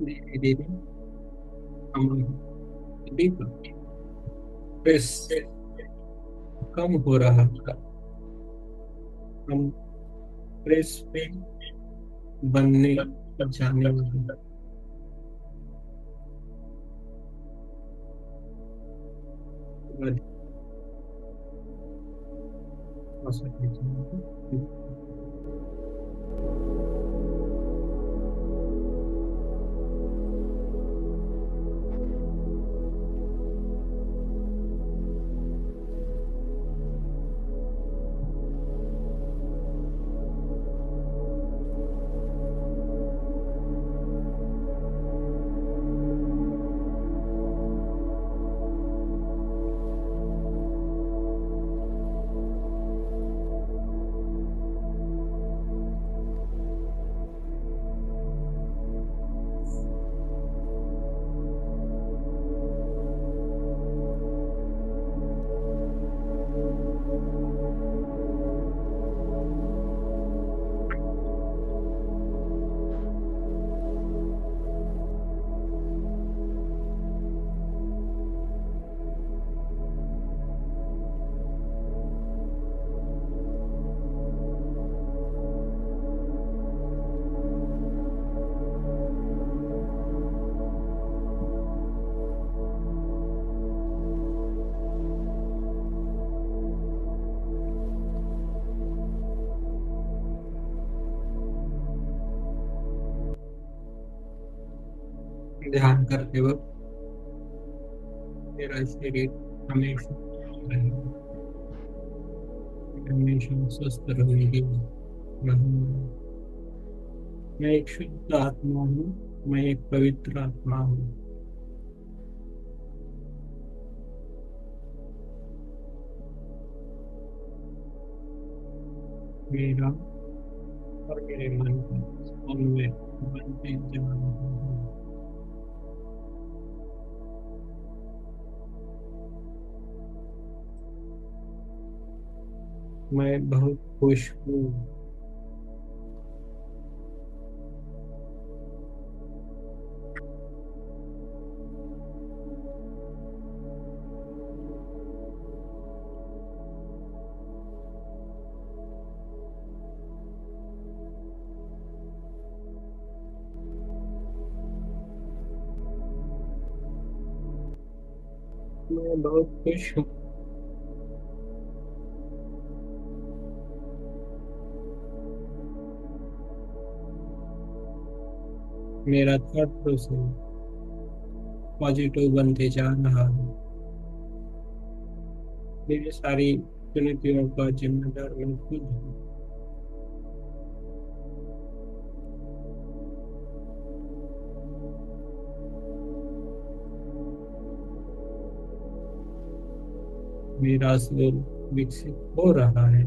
धीरे धीरे हमारा बॉडी का स्ट्रेस कम हो रहा था। हम स्ट्रेस पे बनने जाने वाले ध्यान करते वक्त मेरा शरीर हमेशा रहेगा, हमेशा स्वस्थ रहेगी। मैं एक शुद्ध आत्मा हूँ, मैं एक पवित्र आत्मा हूँ। मेरा और मेरे मन का समन्वय बनते जा रहा है। मैं बहुत खुश हूँ। मैं बहुत खुश हूँ। मेरा थॉट प्रोसेस पॉजिटिव बनते जा रहा है। मेरी सारी चुनौतियों का जिम्मेदार मैं खुद हूँ। मेरा शरीर विकसित हो रहा है।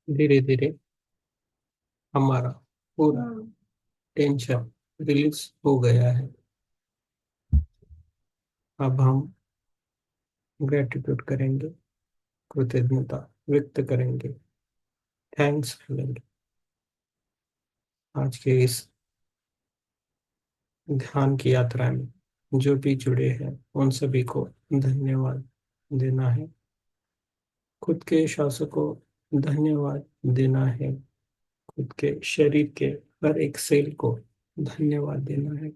धीरे धीरे हमारा पूरा टेंशन रिलीज हो गया है। अब हम ग्रेटिट्यूड करेंगे, कृतज्ञता व्यक्त करेंगे, थैंक्स करेंगे। आज के इस ध्यान की यात्रा में जो भी जुड़े हैं उन सभी को धन्यवाद देना है। खुद के श्वासों को धन्यवाद देना है। खुद के शरीर के हर एक सेल को धन्यवाद देना है।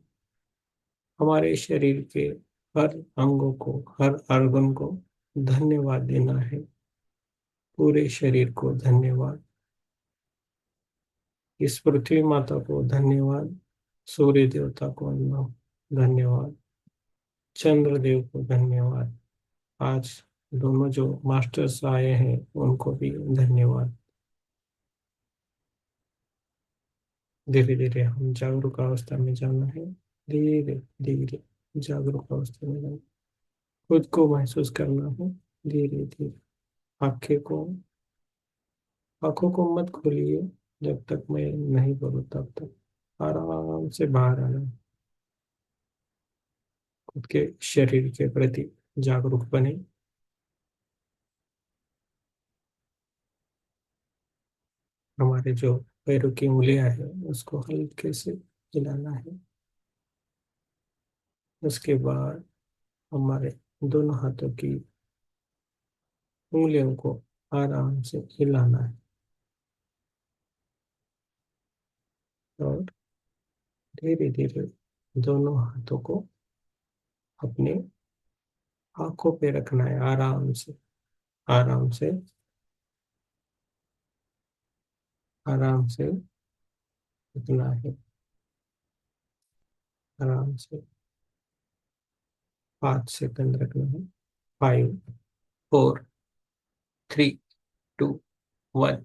हमारे शरीर के हर अंगों को, हर ऑर्गन को धन्यवाद देना है। पूरे शरीर को धन्यवाद। इस पृथ्वी माता को धन्यवाद। सूर्य देवता को धन्यवाद। चंद्र देव को धन्यवाद। आज दोनों जो मास्टर्स आए हैं उनको भी धन्यवाद। धीरे धीरे हम जागरूक अवस्था में जाना है। धीरे धीरे जागरूक अवस्था में जाना, खुद को महसूस करना है। धीरे धीरे आंखें को आंखों को मत खोलिए जब तक मैं नहीं बोलूँ तब तक। आराम से बाहर आना है। खुद के शरीर के प्रति जागरूक बने। हमारे जो पैरों की उंगलियां हैं उसको हल्के से हिलाना है। उसके बाद हमारे दोनों हाथों की उंगलियों को आराम से हिलाना है और धीरे धीरे दोनों हाथों को अपने आंखों पे रखना है। आराम से, आराम से, आराम से रखना है। आराम से 5 सेकंड रखना है। 5, 4, 3, 2, 1।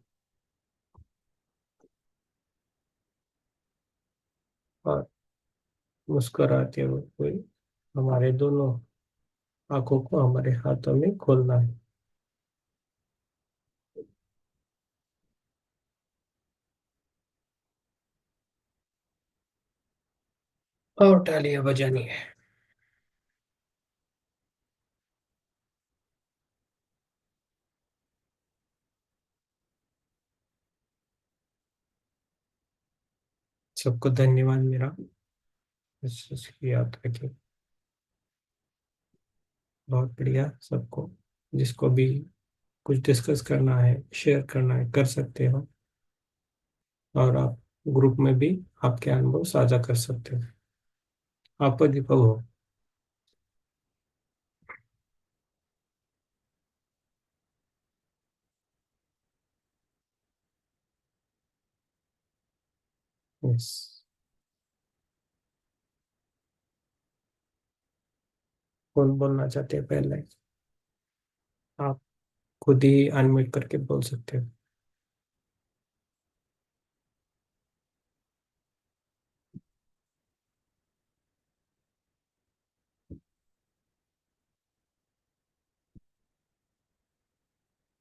और मुस्कुराते हुए हमारे दोनों आंखों को हमारे हाथों में खोलना है और तालियां बजानी है। सबको धन्यवाद मेरा इसकी यात्रा की। बहुत बढ़िया। सबको जिसको भी कुछ डिस्कस करना है, शेयर करना है, कर सकते हो। और आप ग्रुप में भी आपके अनुभव साझा कर सकते हो। आप दीपक हो। यस। कौन बोलना चाहते हैं पहले? आप खुद ही अनम्यूट करके बोल सकते हो।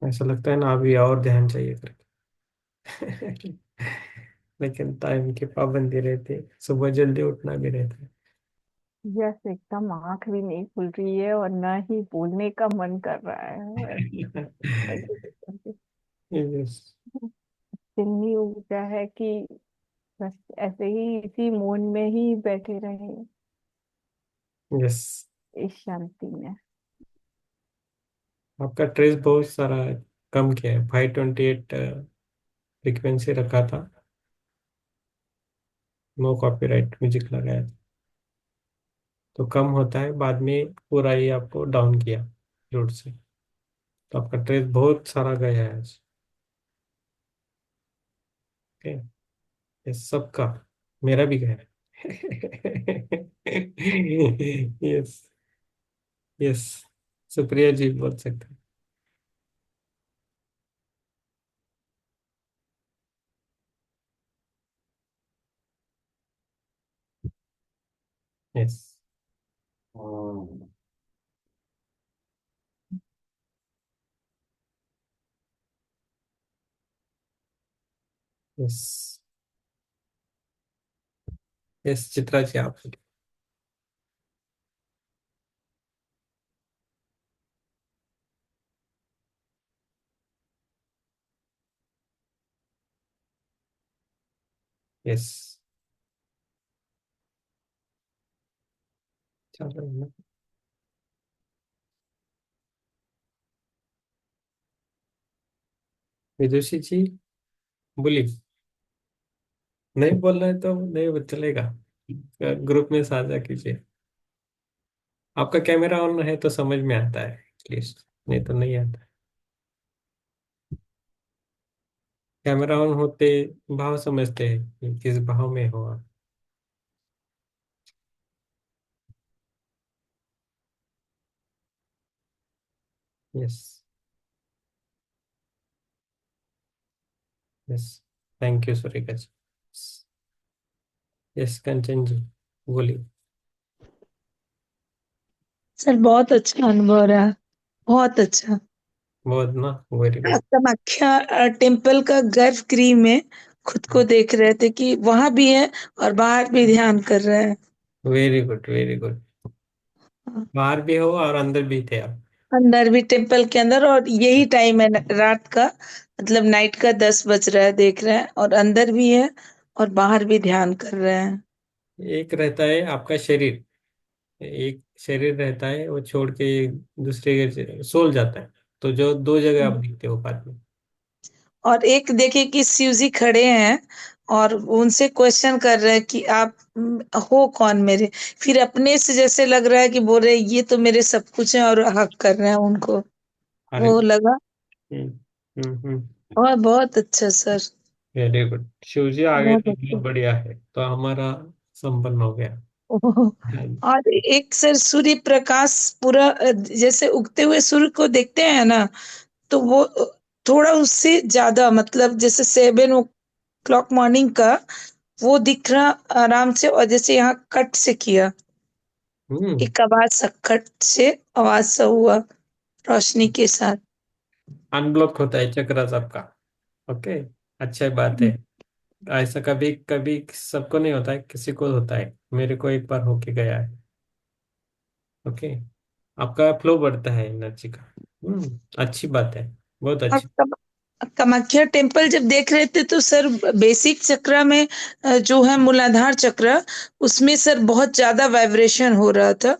ऐसा लगता है ना अभी और ध्यान चाहिए करके। लेकिन टाइम की पाबंदी रहती है, सुबह जल्दी उठना भी रहता है। यस, एकदम आंख भी नहीं खुल रही है और ना ही बोलने का मन कर रहा है। ऐसे यस। इतनी ऊर्जा है कि बस ऐसे ही इसी मौन में ही बैठे रहे यस। इस शांति में। आपका ट्रेस बहुत सारा कम किया है। 528 फ्रीक्वेंसी रखा था। नो कॉपीराइट म्यूजिक लगाया था। तो कम होता है बाद में पूरा ही आपको डाउन किया जोर से। तो आपका ट्रेस बहुत सारा गया है आज। ओके। ये सबका, मेरा भी गया है। यस। यस। सुप्रिया जी बोल सकते हैं। Yes. Yes. Yes Chitra ji आप। यस। चलो विदुषी जी बोलिए। नहीं बोल रहे तो नहीं चलेगा। ग्रुप में साझा कीजिए। आपका कैमरा ऑन है तो समझ में आता है एटलीस्ट, नहीं तो नहीं आता। कैमरा ऑन होते भाव समझते हैं कि किस भाव में हो आप। Yes. Yes. Thank you Surekha ji. Yes Kanchan ji बोलिए। सर बहुत अच्छा अनुभव रहा, बहुत अच्छा। बहुत ना, वेरी गुड। कामाख्या टेम्पल का गर्भगृह में खुद को देख रहे थे कि वहां भी है और बाहर भी ध्यान कर रहे हैं। Very good very good. बाहर भी हो और अंदर भी थे आप। अंदर भी टेम्पल के अंदर, और यही टाइम है रात का, मतलब नाइट का 10 बज रहा है, देख रहे हैं और अंदर भी है और बाहर भी ध्यान कर रहे हैं। एक रहता है आपका शरीर, एक शरीर रहता है वो छोड़ के दूसरे के सोल जाता है। तो जो दो जगह आप दिखते हो बाद में। और एक देखिए कि शिव जी खड़े हैं और उनसे क्वेश्चन कर रहे हैं कि आप हो कौन मेरे। फिर अपने से जैसे लग रहा है कि बोल रहे हैं, ये तो मेरे सब कुछ है, और हक कर रहे हैं उनको। अरे। वो लगा। हम्म। हम्म। और बहुत अच्छा सर। वेरी गुड, शिव जी आ गए बहुत तो अच्छा। बहुत बढ़िया है, तो हमारा संपन्न हो गया। ओह। हाँ। और एक सर सूर्य प्रकाश पूरा जैसे उगते हुए सूर्य को देखते हैं ना, तो वो थोड़ा उससे ज्यादा, मतलब जैसे 7 o'clock मॉर्निंग का वो दिख रहा आराम से, और जैसे यहाँ कट से किया, हम्म। एक आवाज सा कट से आवाज सा हुआ रोशनी के साथ। अनब्लॉक होता है चक्र सबका। ओके। अच्छा बात है। ऐसा कभी कभी सबको नहीं होता है, किसी को होता है, मेरे को एक बार होके गया है। ओके। आपका फ्लो बढ़ता है एनर्जी का। अच्छी बात है। बहुत और अच्छी। कामाख्या टेम्पल जब देख रहे थे तो सर बेसिक चक्र में जो है मूलाधार चक्र, उसमें सर बहुत ज्यादा वाइब्रेशन हो रहा था।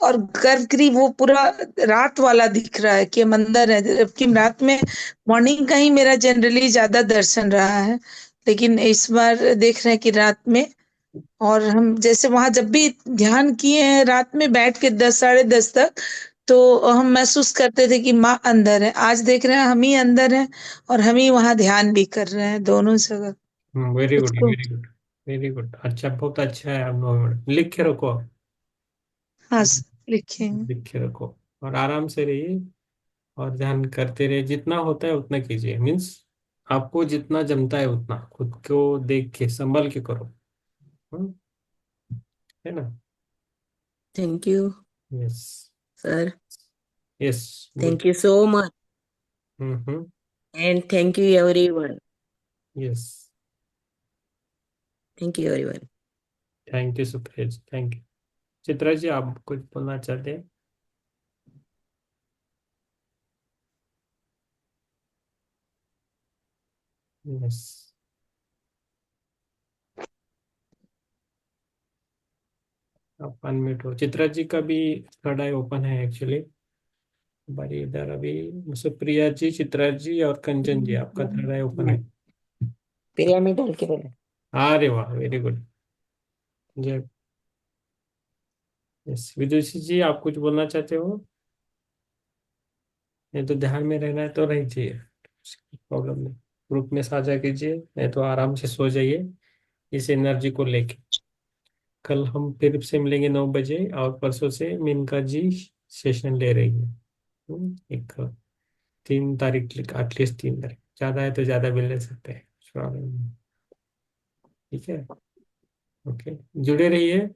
और गर्भगृह वो पूरा रात वाला दिख रहा है कि हम अंदर है, जबकि रात में मॉर्निंग का ही मेरा जनरली ज्यादा दर्शन रहा है, लेकिन इस बार देख रहे हैं कि रात में। और हम जैसे वहां जब भी ध्यान किए हैं रात में बैठ के 10 साढ़े 10 तक, तो हम महसूस करते थे कि माँ अंदर है। आज देख रहे हैं हम ही अंदर हैं और हम ही वहां ध्यान भी कर रहे हैं, दोनों जगह वेरी खुद गुड को। Very good. वेरी गुड, अच्छा बहुत अच्छा है। आप लिख के रखो। हाँ लिखेंगे। लिख के रखो और आराम से रहिए और ध्यान करते रहिए। जितना होता है उतना कीजिए, मीन्स आपको जितना जमता है उतना खुद को देख के संभल के करो। हम्म, है ना। Thank you, yes. sir. Yes good. Thank you so much. Hmm. And thank you, everyone. Yes. Thank you, everyone. Thank you Supriya ji, thank you. Chitra ji आप कुछ बोलना चाहते हैं? यस। आप अनम्यूट हो। चित्रा जी का भी थर्ड आई ओपन है एक्चुअली। हमारी इधर अभी सुप्रिया जी, चित्रा जी और कंचन जी, आपका थर्ड आई ओपन है। पिरामिड डाल के बोले। अरे वाह वेरी गुड। जय। यस विदुषी जी आप कुछ बोलना चाहते हो? नहीं तो ध्यान में रहना है तो रही चाहिए, प्रॉब्लम नहीं। ग्रुप में साझा कीजिए, नहीं तो आराम से सो जाइए इस एनर्जी को लेके। कल हम फिर से मिलेंगे 9 बजे, और परसों से मेनका जी सेशन ले रही है। एक 3 तारीख, एटलीस्ट 3 तारीख, ज्यादा है तो ज्यादा भी ले सकते हैं, प्रॉब्लम नहीं। ठीक है। ओके। जुड़े रहिए।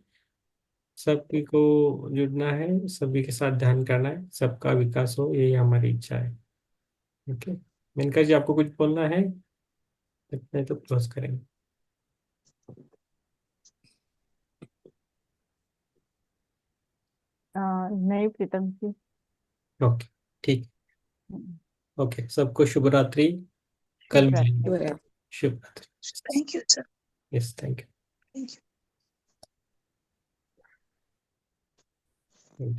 सभी को जुड़ना है, सभी के साथ ध्यान करना है, सबका विकास हो, यही हमारी इच्छा है। ओके। मेनका जी आपको कुछ बोलना है? नहीं तो क्लोज करेंगे। नहीं प्रीतम जी। ओके, ठीक। हम्म, ओके, सबको शुभ रात्रि। कल शुभ मिलेंगे। रात्रि। Well, शुभ रात्रि। Thank you sir. Yes, thank thank you. You.